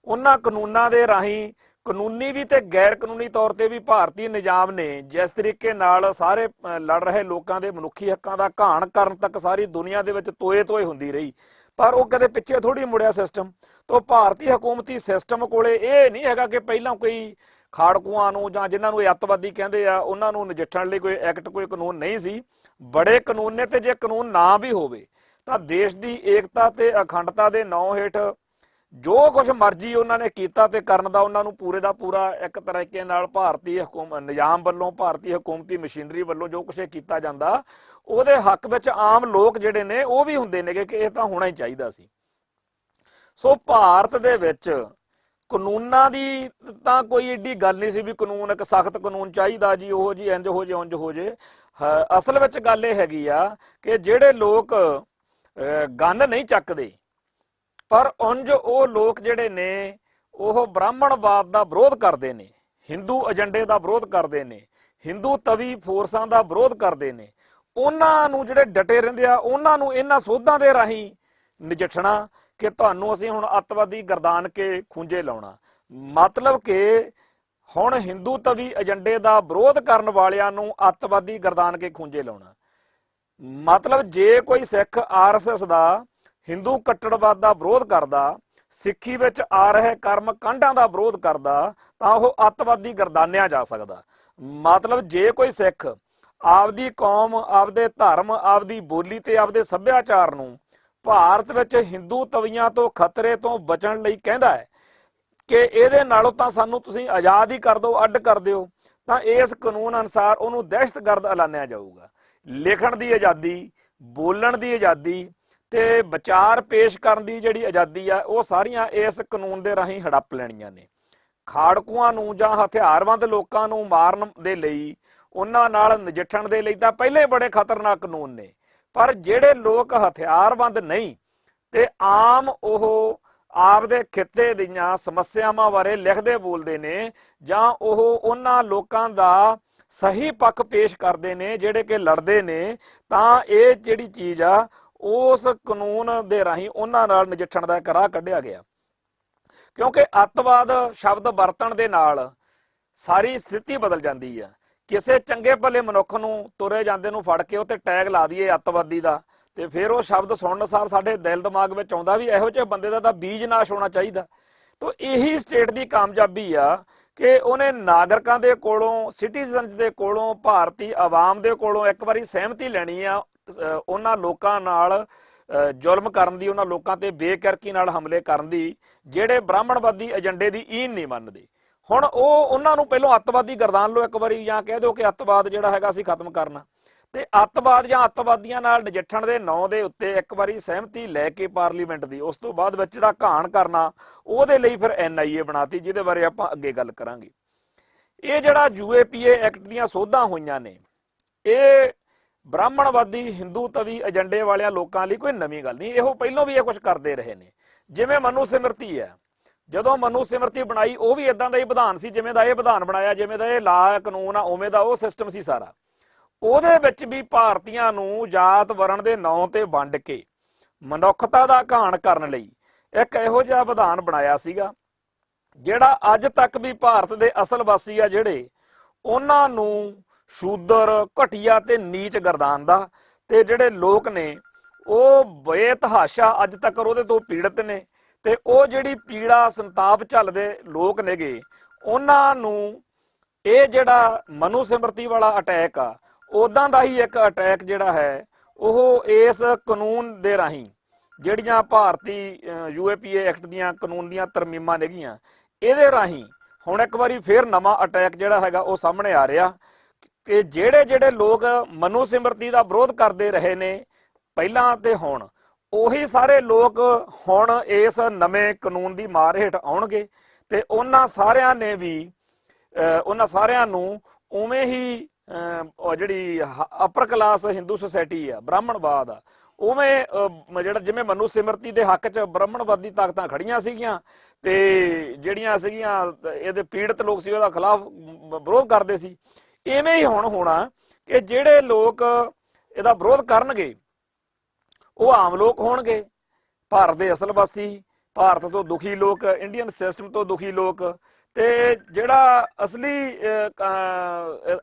ਉਹਨਾਂ ਕਾਨੂੰਨਾਂ ਦੇ ਰਾਹੀਂ ਕਾਨੂੰਨੀ ਵੀ ਤੇ ਗੈਰ ਕਾਨੂੰਨੀ ਤੌਰ ਤੇ ਵੀ ਭਾਰਤੀ ਨਿਜ਼ਾਮ ਨੇ ਜਿਸ ਤਰੀਕੇ ਨਾਲ ਸਾਰੇ ਲੜ ਰਹੇ ਲੋਕਾਂ ਦੇ ਮਨੁੱਖੀ ਹੱਕਾਂ ਦਾ ਘਾਣ ਕਰਨ ਤੱਕ ਸਾਰੀ ਦੁਨੀਆ ਦੇ ਵਿੱਚ ਤੋਏ ਹੁੰਦੀ ਰਹੀ, ਪਰ ਉਹ ਕਦੇ ਪਿੱਛੇ ਥੋੜੀ ਮੁੜਿਆ ਸਿਸਟਮ ਤੋਂ। ਭਾਰਤੀ ਹਕੂਮਤੀ ਸਿਸਟਮ ਕੋਲੇ ਇਹ ਨਹੀਂ ਹੈਗਾ ਕਿ ਪਹਿਲਾਂ ਕੋਈ ਖਾੜਕੂਆਂ ਨੂੰ ਜਾਂ ਜਿਨ੍ਹਾਂ ਨੂੰ ਅੱਤਵਾਦੀ ਕਹਿੰਦੇ ਆ ਉਹਨਾਂ ਨੂੰ ਨਜਿੱਠਣ ਲਈ ਕੋਈ ਐਕਟ, ਕੋਈ ਕਾਨੂੰਨ ਨਹੀਂ ਸੀ। ਬੜੇ ਕਾਨੂੰਨ ਨੇ, ਤੇ ਜੇ ਕਾਨੂੰਨ ਨਾ ਵੀ ਹੋਵੇ ਤਾਂ ਦੇਸ਼ ਦੀ ਏਕਤਾ ਤੇ ਅਖੰਡਤਾ ਦੇ ਨਾਂ ਹੇਠ ਜੋ ਕੁਝ ਮਰਜ਼ੀ ਉਹਨਾਂ ਨੇ ਕੀਤਾ ਤੇ ਕਰਨ ਦਾ ਉਹਨਾਂ ਨੂੰ ਪੂਰੇ ਦਾ ਪੂਰਾ ਇੱਕ ਤਰੀਕੇ ਨਾਲ ਭਾਰਤੀ ਨਿਜ਼ਾਮ ਵੱਲੋਂ, ਭਾਰਤੀ ਹਕੂਮਤੀ ਮਸ਼ੀਨਰੀ ਵੱਲੋਂ ਜੋ ਕੁਝ ਕੀਤਾ ਜਾਂਦਾ ਉਹਦੇ ਹੱਕ ਵਿੱਚ ਆਮ ਲੋਕ ਜਿਹੜੇ ਨੇ ਉਹ ਵੀ ਹੁੰਦੇ ਨੇਗੇ ਕਿ ਇਹ ਤਾਂ ਹੋਣਾ ਹੀ ਚਾਹੀਦਾ ਸੀ। ਸੋ ਭਾਰਤ ਦੇ ਵਿੱਚ ਕਾਨੂੰਨਾਂ ਦੀ ਤਾਂ ਕੋਈ ਏਡੀ ਗੱਲ ਨਹੀਂ ਸੀ ਵੀ ਕਾਨੂੰਨ ਇੱਕ ਸਖਤ ਕਾਨੂੰਨ ਚਾਹੀਦਾ ਜੀ, ਉਹ ਜੀ ਇੰਜ ਹੋ ਜੇ ਉਂਝ ਹੋ ਜੇ। ਅਸਲ ਵਿੱਚ ਗੱਲ ਇਹ ਹੈਗੀ ਆ ਕਿ ਜਿਹੜੇ ਲੋਕ ਗੰਨ ਨਹੀਂ ਚੱਕਦੇ ਪਰ ਉਂਝ ਉਹ ਲੋਕ ਜਿਹੜੇ ਨੇ ਉਹ ਬ੍ਰਾਹਮਣਵਾਦ ਦਾ ਵਿਰੋਧ ਕਰਦੇ ਨੇ, ਹਿੰਦੂ ਏਜੰਡੇ ਦਾ ਵਿਰੋਧ ਕਰਦੇ ਨੇ, ਹਿੰਦੂ ਤਵੀ ਫੋਰਸਾਂ ਦਾ ਵਿਰੋਧ ਕਰਦੇ ਨੇ, ਉਹਨਾਂ ਨੂੰ ਜਿਹੜੇ ਡਟੇ ਰਹਿੰਦੇ ਆ ਉਹਨਾਂ ਨੂੰ ਇਹਨਾਂ ਸੋਧਾਂ ਦੇ ਰਾਹੀਂ ਨਜਿੱਠਣਾ ਕਿ ਤੁਹਾਨੂੰ ਅਸੀਂ ਹੁਣ ਅੱਤਵਾਦੀ ਗਰਦਾਨ ਕੇ ਖੂੰਜੇ ਲਾਉਣਾ। ਮਤਲਬ ਕਿ ਹੁਣ ਹਿੰਦੂ ਤਵੀ ਏਜੰਡੇ ਦਾ ਵਿਰੋਧ ਕਰਨ ਵਾਲਿਆਂ ਨੂੰ ਅੱਤਵਾਦੀ ਗਰਦਾਨ ਕੇ ਖੂੰਜੇ ਲਾਉਣਾ। ਮਤਲਬ ਜੇ ਕੋਈ ਸਿੱਖ ਆਰਐਸਐਸ ਦਾ ਹਿੰਦੂ ਕੱਟੜਵਾਦ ਦਾ ਵਿਰੋਧ ਕਰਦਾ, ਸਿੱਖੀ ਵਿੱਚ ਆ ਰਹੇ ਕਰਮ ਕਾਂਡਾਂ ਦਾ ਵਿਰੋਧ ਕਰਦਾ ਤਾਂ ਉਹ ਅੱਤਵਾਦੀ ਗਰਦਾਨਿਆ ਜਾ ਸਕਦਾ। ਮਤਲਬ ਜੇ ਕੋਈ ਸਿੱਖ ਆਪਦੀ ਕੌਮ, ਆਪਦੇ ਧਰਮ, ਆਪਦੀ ਬੋਲੀ ਤੇ ਆਪਦੇ ਸੱਭਿਆਚਾਰ ਨੂੰ ਭਾਰਤ ਵਿੱਚ ਹਿੰਦੂ ਤਵੀਆਂ ਤੋਂ ਖਤਰੇ ਤੋਂ ਬਚਣ ਲਈ ਕਹਿੰਦਾ ਹੈ ਕਿ ਇਹਦੇ ਨਾਲੋਂ ਤਾਂ ਸਾਨੂੰ ਤੁਸੀਂ ਆਜ਼ਾਦ ਹੀ ਕਰ ਦਿਓ, ਅੱਡ ਕਰ ਦਿਓ, ਤਾਂ ਇਸ ਕਾਨੂੰਨ ਅਨੁਸਾਰ ਉਹਨੂੰ ਦਹਿਸ਼ਤਗਰਦ ਐਲਾਨਿਆ ਜਾਊਗਾ। ਲਿਖਣ ਦੀ ਆਜ਼ਾਦੀ, ਬੋਲਣ ਦੀ ਆਜ਼ਾਦੀ ਤੇ ਵਿਚਾਰ ਪੇਸ਼ ਕਰਨ ਦੀ ਜਿਹੜੀ ਆਜ਼ਾਦੀ ਆ ਉਹ ਸਾਰੀਆਂ ਇਸ ਕਾਨੂੰਨ ਦੇ ਰਾਹੀਂ ਹੜੱਪ ਲੈਣੀਆਂ ਨੇ। ਖਾੜਕੂਆਂ ਨੂੰ ਜਾਂ ਹਥਿਆਰਬੰਦ ਲੋਕਾਂ ਨੂੰ ਮਾਰਨ ਦੇ ਲਈ, ਉਹਨਾਂ ਨਾਲ ਨਜਿੱਠਣ ਦੇ ਲਈ ਤਾਂ ਪਹਿਲੇ ਬੜੇ ਖਤਰਨਾਕ ਕਾਨੂੰਨ ਨੇ, ਪਰ ਜਿਹੜੇ ਲੋਕ ਹਥਿਆਰਬੰਦ ਨਹੀਂ ਤੇ ਆਮ ਉਹ ਆਪਦੇ ਖਿੱਤੇ ਦੀਆਂ ਸਮੱਸਿਆਵਾਂ ਬਾਰੇ ਲਿਖਦੇ ਬੋਲਦੇ ਨੇ ਜਾਂ ਉਹ ਉਹਨਾਂ ਲੋਕਾਂ ਦਾ ਸਹੀ ਪੱਖ ਪੇਸ਼ ਕਰਦੇ ਨੇ ਜਿਹੜੇ ਕਿ ਲੜਦੇ ਨੇ, ਤਾਂ ਇਹ ਜਿਹੜੀ ਚੀਜ਼ ਆ ਉਸ ਕਾਨੂੰਨ ਦੇ ਰਾਹੀਂ ਉਹਨਾਂ ਨਾਲ ਨਜਿੱਠਣ ਦਾ ਇੱਕ ਰਾਹ ਕੱਢਿਆ ਗਿਆ। ਕਿਉਂਕਿ ਅੱਤਵਾਦ ਸ਼ਬਦ ਵਰਤਣ ਦੇ ਨਾਲ ਸਾਰੀ ਸਥਿਤੀ ਬਦਲ ਜਾਂਦੀ ਆ। ਕਿਸੇ ਚੰਗੇ ਭਲੇ ਮਨੁੱਖ ਨੂੰ ਤੁਰੇ ਜਾਂਦੇ ਨੂੰ ਫੜ ਕੇ ਉਹ ਤੇ ਟੈਗ ਲਾ ਦਈਏ ਅੱਤਵਾਦੀ ਦਾ, ਤੇ ਫਿਰ ਉਹ ਸ਼ਬਦ ਸੁਣਨ ਸਾਰ ਸਾਡੇ ਦਿਲ ਦਿਮਾਗ ਵਿੱਚ ਆਉਂਦਾ ਵੀ ਇਹੋ ਜਿਹੇ ਬੰਦੇ ਦਾ ਤਾਂ ਬੀਜ ਨਾਸ਼ ਹੋਣਾ ਚਾਹੀਦਾ। ਤਾਂ ਇਹੀ ਸਟੇਟ ਦੀ ਕਾਮਯਾਬੀ ਆ ਕਿ ਉਹਨੇ ਨਾਗਰਿਕਾਂ ਦੇ ਕੋਲੋਂ, ਸਿਟੀਜ਼ਨਸ ਦੇ ਕੋਲੋਂ, ਭਾਰਤੀ ਆਵਾਮ ਦੇ ਕੋਲੋਂ ਇੱਕ ਵਾਰੀ ਸਹਿਮਤੀ ਲੈਣੀ ਆ ਉਹਨਾਂ ਲੋਕਾਂ ਨਾਲ ਜ਼ੁਲਮ ਕਰਨ ਦੀ, ਉਹਨਾਂ ਲੋਕਾਂ ਤੇ ਬੇਕਰਕੀ ਨਾਲ ਹਮਲੇ ਕਰਨ ਦੀ ਜਿਹੜੇ ਬ੍ਰਾਹਮਣਵਾਦੀ ਏਜੰਡੇ ਦੀ ਈਨ ਨਹੀਂ ਮੰਨਦੇ। ਹੁਣ ਉਹਨਾਂ ਨੂੰ ਪਹਿਲਾਂ ਅੱਤਵਾਦੀ ਗਰਦਾਨ ਲਓ ਇੱਕ ਵਾਰੀ, ਜਾਂ ਕਹਿ ਦਿਓ ਕਿ ਅੱਤਵਾਦ ਜਿਹੜਾ ਹੈਗਾ ਅਸੀਂ ਖਤਮ ਕਰਨਾ, ਤੇ ਅੱਤਵਾਦ ਜਾਂ ਅੱਤਵਾਦੀਆਂ ਨਾਲ ਨਜਿੱਠਣ ਦੇ ਨਾਂ ਦੇ ਉੱਤੇ ਇੱਕ ਵਾਰੀ ਸਹਿਮਤੀ ਲੈ ਕੇ ਪਾਰਲੀਮੈਂਟ ਦੀ, ਉਸ ਤੋਂ ਬਾਅਦ ਵਿੱਚ ਜਿਹੜਾ ਘਾਣ ਕਰਨਾ ਉਹਦੇ ਲਈ ਫਿਰ NIA ਬਣਾਤੀ, ਜਿਹਦੇ ਬਾਰੇ ਆਪਾਂ ਅੱਗੇ ਗੱਲ ਕਰਾਂਗੇ। ਇਹ ਜਿਹੜਾ UAPA ਐਕਟ ਦੀਆਂ ਸੋਧਾਂ ਹੋਈਆਂ ਨੇ, ਇਹ ਬ੍ਰਾਹਮਣਵਾਦੀ ਹਿੰਦੂ ਤਵੀ ਏਜੰਡੇ ਵਾਲਿਆਂ ਲੋਕਾਂ ਲਈ ਕੋਈ ਨਵੀਂ ਗੱਲ ਨਹੀਂ, ਇਹੋ ਪਹਿਲਾਂ ਵੀ ਇਹ ਕੁਝ ਕਰਦੇ ਰਹੇ ਨੇ। ਜਿਵੇਂ ਮਨੂ ਸਿਮਰਤੀ ਹੈ, ਜਦੋਂ ਮਨੂ ਸਿਮਰਤੀ ਬਣਾਈ ਉਹ ਵੀ ਇਦਾਂ ਦਾ ਹੀ ਵਿਧਾਨ ਸੀ ਜਿਵੇਂ ਦਾ ਇਹ ਵਿਧਾਨ ਬਣਾਇਆ, ਜਿਵੇਂ ਦਾ ਇਹ ਲਾ ਕਾਨੂੰਨ ਆ ਉਵੇਂ ਦਾ ਉਹ ਸਿਸਟਮ ਸੀ ਸਾਰਾ। ਉਹਦੇ ਵਿੱਚ ਵੀ ਭਾਰਤੀਆਂ ਨੂੰ ਜਾਤ ਵਰਣ ਦੇ ਨਾਂ ਤੇ ਵੰਡ ਕੇ ਮਨੁੱਖਤਾ ਦਾ ਘਾਣ ਕਰਨ ਲਈ ਇੱਕ ਇਹੋ ਜਿਹਾ ਵਿਧਾਨ ਬਣਾਇਆ ਸੀਗਾ ਜਿਹੜਾ ਅੱਜ ਤੱਕ ਵੀ ਭਾਰਤ ਦੇ ਅਸਲ ਵਾਸੀ ਆ ਜਿਹੜੇ ਉਹਨਾਂ ਨੂੰ ਸ਼ੂਦਰ, ਘਟੀਆ ਤੇ ਨੀਚ ਗਰਦਾਨਦਾ, ਤੇ ਜਿਹੜੇ ਲੋਕ ਨੇ ਉਹ ਬੇਤਹਾਸ਼ਾ ਅੱਜ ਤੱਕ ਉਹਦੇ ਤੋਂ ਪੀੜਤ ਨੇ, ਤੇ ਉਹ ਜਿਹੜੀ ਪੀੜਾ ਸੰਤਾਪ ਝੱਲਦੇ ਲੋਕ ਨੇਗੇ ਉਹਨਾਂ ਨੂੰ ਇਹ ਜਿਹੜਾ ਮਨੂ ਸਿਮਰਤੀ ਵਾਲਾ ਅਟੈਕ ਆ ਉਦਾਂ ਦਾ ਹੀ ਇੱਕ ਅਟੈਕ ਜਿਹੜਾ ਹੈ ਉਹ ਇਸ ਕਾਨੂੰਨ ਦੇ ਰਾਹੀਂ, ਜਿਹੜੀਆਂ ਭਾਰਤੀ UAPA ਐਕਟ ਦੀਆਂ ਕਾਨੂੰਨ ਦੀਆਂ ਤਰਮੀਮਾਂ ਨੇਗੀਆਂ, ਇਹਦੇ ਰਾਹੀਂ ਹੁਣ ਇੱਕ ਵਾਰੀ ਫੇਰ ਨਵਾਂ ਅਟੈਕ ਜਿਹੜਾ ਹੈਗਾ ਉਹ ਸਾਹਮਣੇ ਆ ਰਿਹਾ ਕਿ ਜਿਹੜੇ ਲੋਕ ਮਨੂ ਸਿਮਰਤੀ ਦਾ ਵਿਰੋਧ ਕਰਦੇ ਰਹੇ ਨੇ ਪਹਿਲਾਂ ਤੇ ਹੁਣ, ਉਹੀ ਸਾਰੇ ਲੋਕ ਹੁਣ ਇਸ ਨਵੇਂ ਕਾਨੂੰਨ ਦੀ ਮਾਰ ਹੇਠ ਆਉਣਗੇ ਤੇ ਉਹਨਾਂ ਸਾਰਿਆਂ ਨੂੰ ਉਵੇਂ ਹੀ ਜਿਹੜੀ ਅਪਰ ਕਲਾਸ ਹਿੰਦੂ ਸੁਸਾਇਟੀ ਆ, ਬ੍ਰਾਹਮਣਵਾਦ ਆ, ਉਵੇਂ ਜਿਹੜਾ ਜਿਵੇਂ ਮਨੂ ਸਿਮਰਤੀ ਦੇ ਹੱਕ 'ਚ ਬ੍ਰਾਹਮਣਵਾਦੀ ਤਾਕਤਾਂ ਖੜੀਆਂ ਸੀਗੀਆਂ ਤੇ ਜਿਹੜੀਆਂ ਸੀਗੀਆਂ ਇਹਦੇ ਪੀੜਤ ਲੋਕ ਸੀ ਉਹਦਾ ਖਿਲਾਫ ਵਿਰੋਧ ਕਰਦੇ ਸੀ, ਇਵੇਂ ਹੀ ਹੁਣ ਹੋਣਾ ਕਿ ਜਿਹੜੇ ਲੋਕ ਇਹਦਾ ਵਿਰੋਧ ਕਰਨਗੇ ਉਹ ਆਮ ਲੋਕ ਹੋਣਗੇ, ਭਾਰਤ ਦੇ ਅਸਲ ਵਾਸੀ, ਭਾਰਤ ਤੋਂ ਦੁਖੀ ਲੋਕ, ਇੰਡੀਅਨ ਸਿਸਟਮ ਤੋਂ ਦੁਖੀ ਲੋਕ, ਤੇ ਜਿਹੜਾ ਅਸਲੀ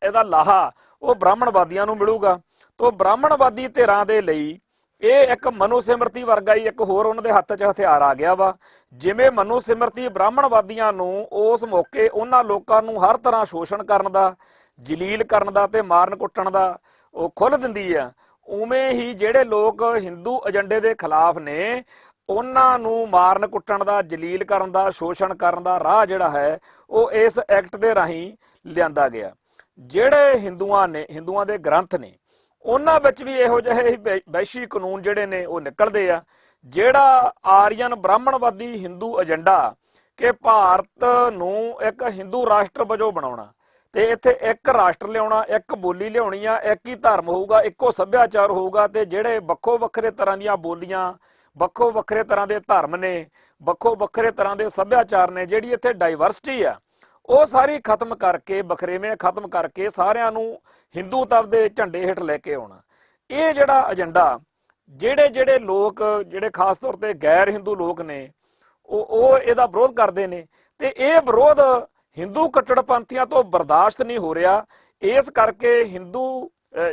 ਇਹਦਾ ਲਾਹਾ ਉਹ ਬ੍ਰਾਹਮਣਵਾਦੀਆਂ ਨੂੰ ਮਿਲੂਗਾ। ਤੋਂ ਬ੍ਰਾਹਮਣਵਾਦੀ ਧਿਰਾਂ ਦੇ ਲਈ ਇਹ ਇੱਕ ਮਨੂ ਸਿਮਰਤੀ ਵਰਗਾ ਹੀ ਇੱਕ ਹੋਰ ਉਹਨਾਂ ਦੇ ਹੱਥ 'ਚ ਹਥਿਆਰ ਆ ਗਿਆ ਵਾ। ਜਿਵੇਂ ਮਨੂ ਸਿਮਰਤੀ ਬ੍ਰਾਹਮਣਵਾਦੀਆਂ ਨੂੰ ਉਸ ਮੌਕੇ ਉਹਨਾਂ ਲੋਕਾਂ ਨੂੰ ਹਰ ਤਰ੍ਹਾਂ ਸ਼ੋਸ਼ਣ ਕਰਨ ਦਾ, ਜਲੀਲ ਕਰਨ ਦਾ ਤੇ ਮਾਰਨ ਕੁੱਟਣ ਦਾ ਉਹ ਖੁੱਲ੍ਹ ਦਿੰਦੀ ਆ, ਉਵੇਂ ਹੀ ਜਿਹੜੇ ਲੋਕ ਹਿੰਦੂ ਏਜੰਡੇ ਦੇ ਖਿਲਾਫ ਨੇ ਉਹਨਾਂ ਨੂੰ ਮਾਰਨ ਕੁੱਟਣ ਦਾ, ਜਲੀਲ ਕਰਨ ਦਾ, ਸ਼ੋਸ਼ਣ ਕਰਨ ਦਾ ਰਾਹ ਜਿਹੜਾ ਹੈ ਉਹ ਇਸ ਐਕਟ ਦੇ ਰਾਹੀਂ ਲਿਆਂਦਾ ਗਿਆ। ਜਿਹੜੇ ਹਿੰਦੂਆਂ ਦੇ ਗ੍ਰੰਥ ਨੇ ਉਹਨਾਂ ਵਿੱਚ ਵੀ ਇਹੋ ਜਿਹੇ ਵੈਸ਼ੀ ਕਾਨੂੰਨ ਜਿਹੜੇ ਨੇ ਉਹ ਨਿਕਲਦੇ ਆ। ਜਿਹੜਾ ਆਰੀਅਨ ਬ੍ਰਾਹਮਣਵਾਦੀ ਹਿੰਦੂ ਏਜੰਡਾ ਕਿ ਭਾਰਤ ਨੂੰ ਇੱਕ ਹਿੰਦੂ ਰਾਸ਼ਟਰ ਵਜੋਂ ਬਣਾਉਣਾ ਤੇ ਇੱਥੇ ਇੱਕ ਰਾਸ਼ਟਰ ਲਿਆਉਣਾ, ਇੱਕ ਬੋਲੀ ਲਿਆਉਣੀ ਆ, ਇੱਕ ਹੀ ਧਰਮ ਹੋਊਗਾ, ਇੱਕੋ ਸੱਭਿਆਚਾਰ ਹੋਊਗਾ, ਤੇ ਜਿਹੜੇ ਵੱਖੋ ਵੱਖਰੇ ਤਰ੍ਹਾਂ ਦੀਆਂ ਬੋਲੀਆਂ, ਵੱਖੋ ਵੱਖਰੇ ਤਰ੍ਹਾਂ ਦੇ ਧਰਮ ਨੇ, ਵੱਖੋ ਵੱਖਰੇ ਤਰ੍ਹਾਂ ਦੇ ਸੱਭਿਆਚਾਰ ਨੇ, ਜਿਹੜੀ ਇੱਥੇ ਡਾਈਵਰਸਿਟੀ ਆ ਉਹ ਸਾਰੀ ਖਤਮ ਕਰਕੇ, ਵਖਰੇਵੇਂ ਖਤਮ ਕਰਕੇ ਸਾਰਿਆਂ ਨੂੰ ਹਿੰਦੂਤਵ ਦੇ ਝੰਡੇ ਹੇਠ ਲੈ ਕੇ ਆਉਣਾ। ਇਹ ਜਿਹੜਾ ਏਜੰਡਾ ਜਿਹੜੇ ਲੋਕ, ਜਿਹੜੇ ਖਾਸ ਤੌਰ ਤੇ ਗੈਰ ਹਿੰਦੂ ਲੋਕ ਨੇ, ਉਹ ਇਹਦਾ ਵਿਰੋਧ ਕਰਦੇ ਨੇ, ਤੇ ਇਹ ਵਿਰੋਧ ਹਿੰਦੂ ਕੱਟੜਪੰਥੀਆਂ ਤੋਂ ਬਰਦਾਸ਼ਤ ਨਹੀਂ ਹੋ ਰਿਹਾ। ਇਸ ਕਰਕੇ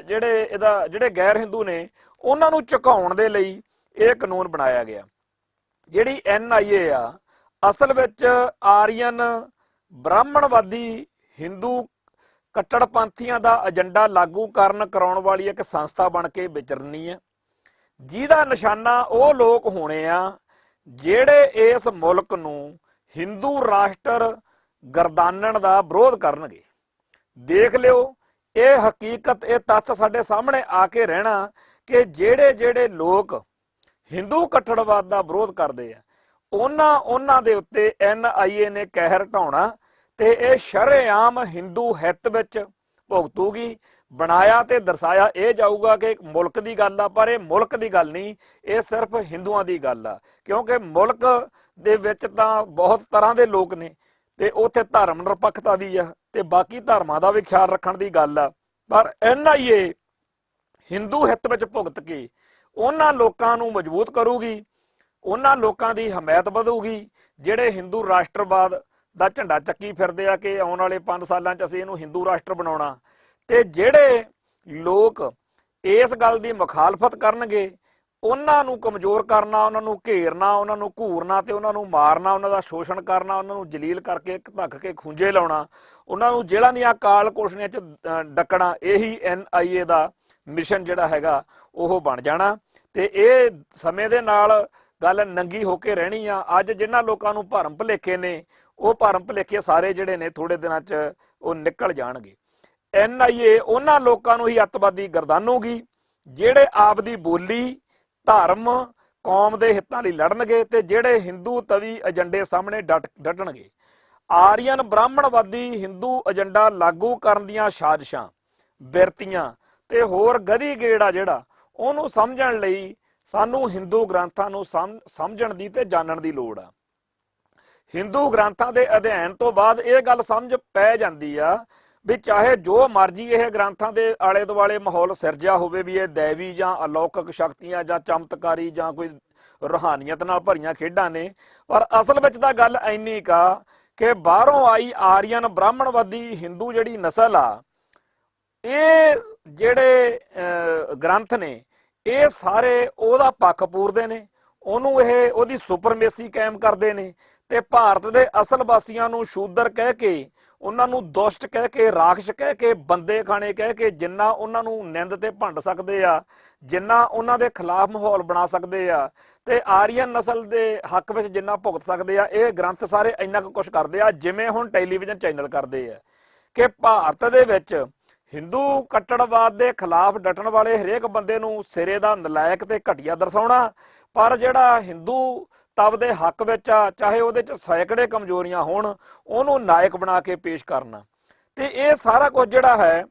ਜਿਹੜੇ ਗੈਰ ਹਿੰਦੂ ਨੇ ਉਹਨਾਂ ਨੂੰ ਝੁਕਾਉਣ ਦੇ ਲਈ ਇਹ ਕਾਨੂੰਨ ਬਣਾਇਆ ਗਿਆ। ਜਿਹੜੀ NIA ਆ ਅਸਲ ਵਿੱਚ ਆਰੀਅਨ ਬ੍ਰਾਹਮਣਵਾਦੀ ਹਿੰਦੂ ਕੱਟੜਪੰਥੀਆਂ ਦਾ ਏਜੰਡਾ ਲਾਗੂ ਕਰਾਉਣ ਵਾਲੀ ਇੱਕ ਸੰਸਥਾ ਬਣ ਕੇ ਵਿਚਰਨੀ ਹੈ, ਜਿਹਦਾ ਨਿਸ਼ਾਨਾ ਉਹ ਲੋਕ ਹੋਣੇ ਆ ਜਿਹੜੇ ਇਸ ਮੁਲਕ ਨੂੰ ਹਿੰਦੂ ਰਾਸ਼ਟਰ ਗਰਦਾਨਣ ਦਾ ਵਿਰੋਧ ਕਰਨਗੇ। ਦੇਖ ਲਿਓ, ਇਹ ਹਕੀਕਤ, ਇਹ ਤੱਥ ਸਾਡੇ ਸਾਹਮਣੇ ਆ ਕੇ ਰਹਿਣਾ ਕਿ ਜਿਹੜੇ ਲੋਕ ਹਿੰਦੂ ਕੱਟੜਵਾਦ ਦਾ ਵਿਰੋਧ ਕਰਦੇ ਆ ਉਹਨਾਂ ਦੇ ਉੱਤੇ NIA ਨੇ ਕਹਿਰ ਢਾਉਣਾ, ਤੇ ਇਹ ਸ਼ਰੇਆਮ ਹਿੰਦੂ ਹਿੱਤ ਵਿੱਚ ਭੁਗਤੂਗੀ। ਬਣਾਇਆ ਤੇ ਦਰਸਾਇਆ ਇਹ ਜਾਊਗਾ ਕਿ ਇੱਕ ਮੁਲਕ ਦੀ ਗੱਲ ਆ, ਪਰ ਇਹ ਮੁਲਕ ਦੀ ਗੱਲ ਨਹੀਂ, ਇਹ ਸਿਰਫ ਹਿੰਦੂਆਂ ਦੀ ਗੱਲ ਆ, ਕਿਉਂਕਿ ਮੁਲਕ ਦੇ ਵਿੱਚ ਤਾਂ ਬਹੁਤ ਤਰ੍ਹਾਂ ਦੇ ਲੋਕ ਨੇ ਤੇ ਉੱਥੇ ਧਰਮ ਨਿਰਪੱਖਤਾ ਵੀ ਆ ਤੇ ਬਾਕੀ ਧਰਮਾਂ ਦਾ ਵੀ ਖਿਆਲ ਰੱਖਣ ਦੀ ਗੱਲ ਆ। ਪਰ NIA ਹਿੰਦੂ ਹਿੱਤ ਵਿੱਚ ਭੁਗਤ ਕੇ ਉਹਨਾਂ ਲੋਕਾਂ ਨੂੰ ਮਜ਼ਬੂਤ ਕਰੂਗੀ, ਉਹਨਾਂ ਲੋਕਾਂ ਦੀ ਹਮਾਇਤ ਵਧੂਗੀ ਜਿਹੜੇ ਹਿੰਦੂ ਰਾਸ਼ਟਰਵਾਦ ਦਾ ਝੰਡਾ ਚੱਕੀ ਫਿਰਦੇ ਆ ਕਿ ਆਉਣ ਵਾਲੇ 5 ਸਾਲਾਂ 'ਚ ਅਸੀਂ ਇਹਨੂੰ ਹਿੰਦੂ ਰਾਸ਼ਟਰ ਬਣਾਉਣਾ। ਤੇ ਜਿਹੜੇ ਲੋਕ ਇਸ ਗੱਲ ਦੀ ਮੁਖਾਲਫਤ ਕਰਨਗੇ ਉਹਨਾਂ ਨੂੰ ਕਮਜ਼ੋਰ ਕਰਨਾ, ਉਹਨਾਂ ਨੂੰ ਘੇਰਨਾ, ਉਹਨਾਂ ਨੂੰ ਘੂਰਨਾ ਤੇ ਉਹਨਾਂ ਨੂੰ ਮਾਰਨਾ, ਉਹਨਾਂ ਦਾ ਸ਼ੋਸ਼ਣ ਕਰਨਾ, ਉਹਨਾਂ ਨੂੰ ਜਲੀਲ ਕਰਕੇ ਧੱਕ ਕੇ ਖੂੰਜੇ ਲਾਉਣਾ, ਉਹਨਾਂ ਨੂੰ ਜੇਲ੍ਹਾਂ ਦੀਆਂ ਕਾਲ ਕੋਸ਼ਣੀਆਂ 'ਚ ਡੱਕਣਾ, ਇਹੀ NIA ਦਾ ਮਿਸ਼ਨ ਜਿਹੜਾ ਹੈਗਾ ਉਹ ਬਣ ਜਾਣਾ। ਤੇ ਇਹ ਸਮੇਂ ਦੇ ਨਾਲ ਗੱਲ ਨੰਗੀ ਹੋ ਕੇ ਰਹਿਣੀ ਆ। ਅੱਜ ਜਿਨ੍ਹਾਂ ਲੋਕਾਂ ਨੂੰ ਭਰਮ ਭੁਲੇਖੇ ਨੇ ਉਹ ਭਰਮ ਭੁਲੇਖੇ ਸਾਰੇ ਜਿਹੜੇ ਨੇ ਥੋੜੇ ਦਿਨਾਂ 'ਚ ਉਹ ਨਿਕਲ ਜਾਣਗੇ। NIA ਉਹਨਾਂ ਲੋਕਾਂ ਨੂੰ ਹੀ ਅੱਤਵਾਦੀ ਗਰਦਾਨੂਗੀ ਜਿਹੜੇ ਆਪਦੀ ਬੋਲੀ, ਧਰਮ, ਕੌਮ ਦੇ ਹਿੱਤਾਂ ਲਈ ਲੜਨਗੇ ਤੇ ਜਿਹੜੇ ਹਿੰਦੂ ਤਵੀ ਏਜੰਡੇ ਸਾਹਮਣੇ ਡਟਣਗੇ। ਆਰੀਅਨ ਬ੍ਰਾਹਮਣਵਾਦੀ ਹਿੰਦੂ ਏਜੰਡਾ ਲਾਗੂ ਕਰਨ ਦੀਆਂ ਸਾਜ਼ਿਸ਼ਾਂ, ਬਿਰਤੀਆਂ ਤੇ ਹੋਰ ਗਧੀ ਗੇੜ ਆ ਜਿਹੜਾ, ਉਹਨੂੰ ਸਮਝਣ ਲਈ ਸਾਨੂੰ ਹਿੰਦੂ ਗ੍ਰੰਥਾਂ ਨੂੰ ਸਮਝਣ ਦੀ ਤੇ ਜਾਣਨ ਦੀ ਲੋੜ ਆ। ਹਿੰਦੂ ਗ੍ਰੰਥਾਂ ਦੇ ਅਧਿਐਨ ਤੋਂ ਬਾਅਦ ਇਹ ਗੱਲ ਸਮਝ ਪੈ ਜਾਂਦੀ ਆ ਵੀ ਚਾਹੇ ਜੋ ਮਰਜ਼ੀ ਇਹ ਗ੍ਰੰਥਾਂ ਦੇ ਆਲੇ ਦੁਆਲੇ ਮਾਹੌਲ ਸਿਰਜਿਆ ਹੋਵੇ ਵੀ ਇਹ ਦੈਵੀ ਜਾਂ ਅਲੌਕਿਕ ਸ਼ਕਤੀਆਂ ਜਾਂ ਚਮਤਕਾਰੀ ਜਾਂ ਕੋਈ ਰੂਹਾਨੀਅਤ ਨਾਲ ਭਰੀਆਂ ਖੇਡਾਂ ਨੇ, ਪਰ ਅਸਲ ਵਿੱਚ ਤਾਂ ਗੱਲ ਇੰਨੀ ਕਾ ਕਿ ਬਾਹਰੋਂ ਆਈ ਆਰੀਅਨ ਬ੍ਰਾਹਮਣਵਾਦੀ ਹਿੰਦੂ ਜਿਹੜੀ ਨਸਲ ਆ, ਇਹ ਜਿਹੜੇ ਗ੍ਰੰਥ ਨੇ ਇਹ ਸਾਰੇ ਉਹਦਾ ਪੱਖ ਪੂਰਦੇ ਨੇ, ਉਹਦੀ ਸੁਪਰਮੇਸੀ ਕਾਇਮ ਕਰਦੇ ਨੇ ਤੇ ਭਾਰਤ ਦੇ ਅਸਲ ਵਾਸੀਆਂ ਨੂੰ ਸ਼ੂਦਰ ਕਹਿ ਕੇ, ਉਹਨਾਂ ਨੂੰ ਦੁਸ਼ਟ ਕਹਿ ਕੇ, ਰਾਖਸ਼ ਕਹਿ ਕੇ, ਬੰਦੇ ਖਾਣੇ ਕਹਿ ਕੇ ਜਿੰਨਾ ਉਹਨਾਂ ਨੂੰ ਨਿੰਦ ਤੇ ਭੰਡ ਸਕਦੇ ਆ, ਜਿੰਨਾ ਉਹਨਾਂ ਦੇ ਖਿਲਾਫ ਮਾਹੌਲ ਬਣਾ ਸਕਦੇ ਆ ਤੇ ਆਰੀਅਨ ਨਸਲ ਦੇ ਹੱਕ ਵਿੱਚ ਜਿੰਨਾ ਭੁਗਤ ਸਕਦੇ ਆ, ਇਹ ਗ੍ਰੰਥ ਸਾਰੇ ਇੰਨਾ ਕੁ ਕੁਛ ਕਰਦੇ ਆ ਜਿਵੇਂ ਹੁਣ ਟੈਲੀਵਿਜ਼ਨ ਚੈਨਲ ਕਰਦੇ ਆ ਕਿ ਭਾਰਤ ਦੇ ਵਿੱਚ ਹਿੰਦੂ ਕੱਟੜਵਾਦ ਦੇ ਖਿਲਾਫ ਡਟਣ ਵਾਲੇ ਹਰੇਕ ਬੰਦੇ ਨੂੰ ਸਿਰੇ ਦਾ ਨਲਾਇਕ ਤੇ ਘਟੀਆ ਦਰਸਾਉਣਾ, ਪਰ ਜਿਹੜਾ ਹਿੰਦੂ ਤਵ ਦੇ ਹੱਕ ਵਿੱਚ ਆ, ਚਾਹੇ ਉਹਦੇ 'ਚ ਸੈਂਕੜੇ ਕਮਜ਼ੋਰੀਆਂ ਹੋਣ, ਉਹਨੂੰ ਨਾਇਕ ਬਣਾ ਕੇ ਪੇਸ਼ ਕਰਨਾ। ਤੇ ਇਹ ਸਾਰਾ ਕੁਝ ਜਿਹੜਾ ਹੈ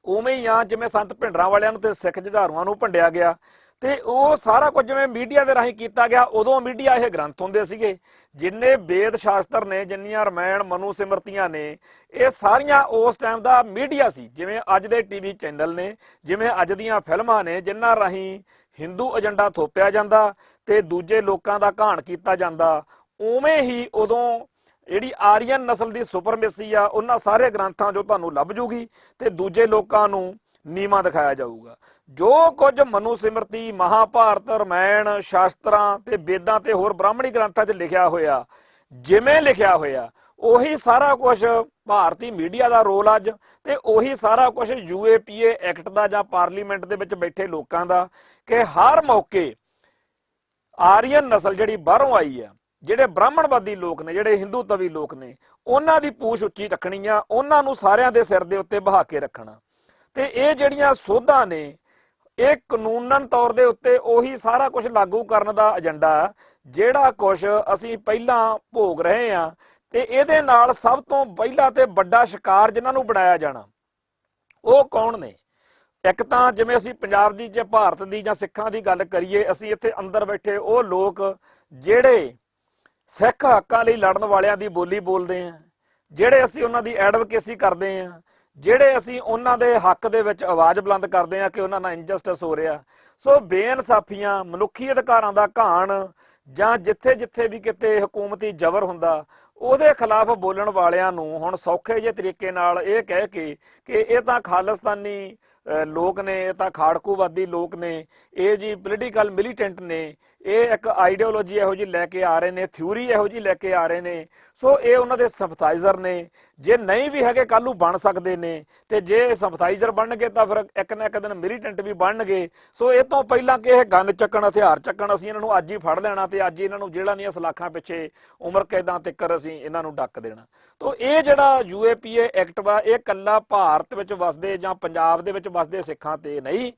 ਉਵੇਂ ਹੀ ਆ ਜਿਵੇਂ ਸੰਤ ਭਿੰਡਰਾਂ ਵਾਲਿਆਂ ਨੂੰ ਤੇ ਸਿੱਖ ਜੁਝਾਰੂਆਂ ਨੂੰ ਭੰਡਿਆ ਗਿਆ, ਤੇ ਉਹ ਸਾਰਾ ਕੁਝ ਜਿਵੇਂ ਮੀਡੀਆ ਦੇ ਰਾਹੀਂ ਕੀਤਾ ਗਿਆ। ਉਦੋਂ ਮੀਡੀਆ ਇਹ ਗ੍ਰੰਥ ਹੁੰਦੇ ਸੀਗੇ, ਜਿੰਨੇ ਵੇਦ ਸ਼ਾਸਤਰ ਨੇ, ਜਿੰਨੀਆਂ ਰਮਾਇਣ ਮਨੂ ਸਿਮਰਤੀਆਂ ਨੇ, ਇਹ ਸਾਰੀਆਂ ਉਸ ਟਾਈਮ ਦਾ ਮੀਡੀਆ ਸੀ। ਜਿਵੇਂ ਅੱਜ ਦੇ TV ਚੈਨਲ ਨੇ, ਜਿਵੇਂ ਅੱਜ ਦੀਆਂ ਫਿਲਮਾਂ ਨੇ, ਜਿਨ੍ਹਾਂ ਰਾਹੀਂ ਹਿੰਦੂ ਏਜੰਡਾ ਥੋਪਿਆ ਜਾਂਦਾ ਤੇ ਦੂਜੇ ਲੋਕਾਂ ਦਾ ਘਾਣ ਕੀਤਾ ਜਾਂਦਾ, ਉਵੇਂ ਹੀ ਉਦੋਂ ਜਿਹੜੀ ਆਰੀਅਨ ਨਸਲ ਦੀ ਸੁਪਰਮੇਸੀ ਆ ਉਹਨਾਂ ਸਾਰੇ ਗ੍ਰੰਥਾਂ 'ਚੋਂ ਤੁਹਾਨੂੰ ਲੱਭ ਜੂਗੀ ਤੇ ਦੂਜੇ ਲੋਕਾਂ ਨੂੰ ਨੀਵਾਂ ਦਿਖਾਇਆ ਜਾਊਗਾ। ਜੋ ਕੁਝ ਮਨੂ ਸਿਮਰਤੀ, ਮਹਾਭਾਰਤ, ਰਮਾਇਣ, ਸ਼ਾਸਤਰਾਂ ਤੇ ਵੇਦਾਂ ਤੇ ਹੋਰ ਬ੍ਰਾਹਮਣੀ ਗ੍ਰੰਥਾਂ 'ਚ ਲਿਖਿਆ ਹੋਇਆ, ਜਿਵੇਂ ਲਿਖਿਆ ਹੋਇਆ, ਉਹੀ ਸਾਰਾ ਕੁਝ ਭਾਰਤੀ ਮੀਡੀਆ ਦਾ ਰੋਲ ਅੱਜ, ਤੇ ਉਹੀ ਸਾਰਾ ਕੁਝ UAPA ਐਕਟ ਦਾ ਜਾਂ ਪਾਰਲੀਮੈਂਟ ਦੇ ਵਿੱਚ ਬੈਠੇ ਲੋਕਾਂ ਦਾ, ਕਿ ਹਰ ਮੌਕੇ ਆਰੀਅਨ ਨਸਲ ਜਿਹੜੀ ਬਾਹਰੋਂ ਆਈ ਆ, ਜਿਹੜੇ ਬ੍ਰਾਹਮਣਵਾਦੀ ਲੋਕ ਨੇ, ਜਿਹੜੇ ਹਿੰਦੂ ਤਵੀ ਲੋਕ ਨੇ, ਉਹਨਾਂ ਦੀ ਪੂਛ ਉੱਚੀ ਰੱਖਣੀ ਆ, ਉਹਨਾਂ ਨੂੰ ਸਾਰਿਆਂ ਦੇ ਸਿਰ ਦੇ ਉੱਤੇ ਬਹਾ ਕੇ ਰੱਖਣਾ। ਤੇ ਇਹ ਜਿਹੜੀਆਂ ਸੋਧਾਂ ਨੇ, ਇਹ ਕਾਨੂੰਨਨ ਤੌਰ ਦੇ ਉੱਤੇ ਉਹੀ ਸਾਰਾ ਕੁਝ ਲਾਗੂ ਕਰਨ ਦਾ ਏਜੰਡਾ ਜਿਹੜਾ ਕੁਝ ਅਸੀਂ ਪਹਿਲਾਂ ਭੋਗ ਰਹੇ ਆ। ਤੇ ਇਹਦੇ ਨਾਲ ਸਭ ਤੋਂ ਪਹਿਲਾ ਤੇ ਵੱਡਾ ਸ਼ਿਕਾਰ ਜਿਨ੍ਹਾਂ ਨੂੰ ਬਣਾਇਆ ਜਾਣਾ ਉਹ ਕੌਣ ਨੇ? ਇੱਕ ਤਾਂ ਜਿਵੇਂ ਅਸੀਂ ਪੰਜਾਬ ਦੀ, ਜੇ ਭਾਰਤ ਦੀ ਜਾਂ ਸਿੱਖਾਂ ਦੀ ਗੱਲ ਕਰੀਏ, ਅਸੀਂ ਇੱਥੇ ਅੰਦਰ ਬੈਠੇ ਉਹ ਲੋਕ ਜਿਹੜੇ ਸਿੱਖ ਹੱਕਾਂ ਲਈ ਲੜਨ ਵਾਲਿਆਂ ਦੀ ਬੋਲੀ ਬੋਲਦੇ ਆ, ਜਿਹੜੇ ਅਸੀਂ ਉਹਨਾਂ ਦੀ ਐਡਵੋਕੇਸੀ ਕਰਦੇ ਆ, ਜਿਹੜੇ ਅਸੀਂ ਉਹਨਾਂ ਦੇ ਹੱਕ ਦੇ ਵਿੱਚ ਆਵਾਜ਼ ਬੁਲੰਦ ਕਰਦੇ ਆ ਕਿ ਉਹਨਾਂ ਨਾਲ ਇਨਜਸਟਿਸ ਹੋ ਰਿਹਾ। ਸੋ ਬੇਇਨਸਾਫੀਆਂ, ਮਨੁੱਖੀ ਅਧਿਕਾਰਾਂ ਦਾ ਘਾਣ, ਜਾਂ ਜਿੱਥੇ ਜਿੱਥੇ ਵੀ ਕਿਤੇ ਹਕੂਮਤੀ ਜ਼ਬਰ ਹੁੰਦਾ ਉਹਦੇ ਖਿਲਾਫ ਬੋਲਣ ਵਾਲਿਆਂ ਨੂੰ ਹੁਣ ਸੌਖੇ ਜਿਹੇ ਤਰੀਕੇ ਨਾਲ ਇਹ ਕਹਿ ਕੇ ਕਿ ਇਹ ਤਾਂ ਖਾਲਿਸਤਾਨੀ ਲੋਕ ਨੇ, ਇਹ ਤਾਂ ਖਾੜਕੂਵਾਦੀ ਲੋਕ ਨੇ, ਇਹ ਜੀ ਪੋਲੀਟੀਕਲ ਮਿਲੀਟੈਂਟ ਨੇ, ਇਹ ਇੱਕ ਆਈਡੀਓਲੋਜੀ ਇਹੋ ਜਿਹੀ ਲੈ ਕੇ ਆ ਰਹੇ ਨੇ, ਥਿਊਰੀ ਇਹੋ ਜਿਹੀ ਲੈ ਕੇ ਆ ਰਹੇ ਨੇ। ਸੋ ਇਹ ਉਹਨਾਂ ਦੇ ਸਿੰਪਥਾਈਜ਼ਰ ਨੇ, ਜੇ ਨਹੀਂ ਵੀ ਹੈਗੇ ਕੱਲ੍ਹ ਨੂੰ ਬਣ ਸਕਦੇ ਨੇ, ਤੇ ਜੇ ਸਿੰਪਥਾਈਜ਼ਰ ਬਣਨਗੇ ਤਾਂ ਫਿਰ ਇੱਕ ਨਾ ਇੱਕ ਦਿਨ ਮਿਲੀਟੈਂਟ ਵੀ ਬਣਨਗੇ। ਸੋ ਇਹ ਤੋਂ ਪਹਿਲਾਂ ਕਿ ਇਹ ਗਨ ਚੱਕਣ, ਹਥਿਆਰ ਚੱਕਣ, ਅਸੀਂ ਇਹਨਾਂ ਨੂੰ ਅੱਜ ਹੀ ਫੜ ਲੈਣਾ ਤੇ ਅੱਜ ਹੀ ਇਹਨਾਂ ਨੂੰ ਜੇਲ੍ਹਾਂ ਦੀਆਂ ਸਲਾਖਾਂ ਪਿੱਛੇ ਉਮਰ ਕੈਦਾਂ ਤੱਕ ਅਸੀਂ ਇਹਨਾਂ ਨੂੰ ਡੱਕ ਦੇਣਾ। ਤੋ ਇਹ ਜਿਹੜਾ UAPA ਐਕਟ ਵਾ, ਇਹ ਕੱਲਾ ਭਾਰਤ ਵਿੱਚ ਵਸਦੇ ਜਾਂ ਪੰਜਾਬ ਦੇ ਵਿੱਚ ਵਸਦੇ ਸਿੱਖਾਂ ਤੇ ਨਹੀਂ,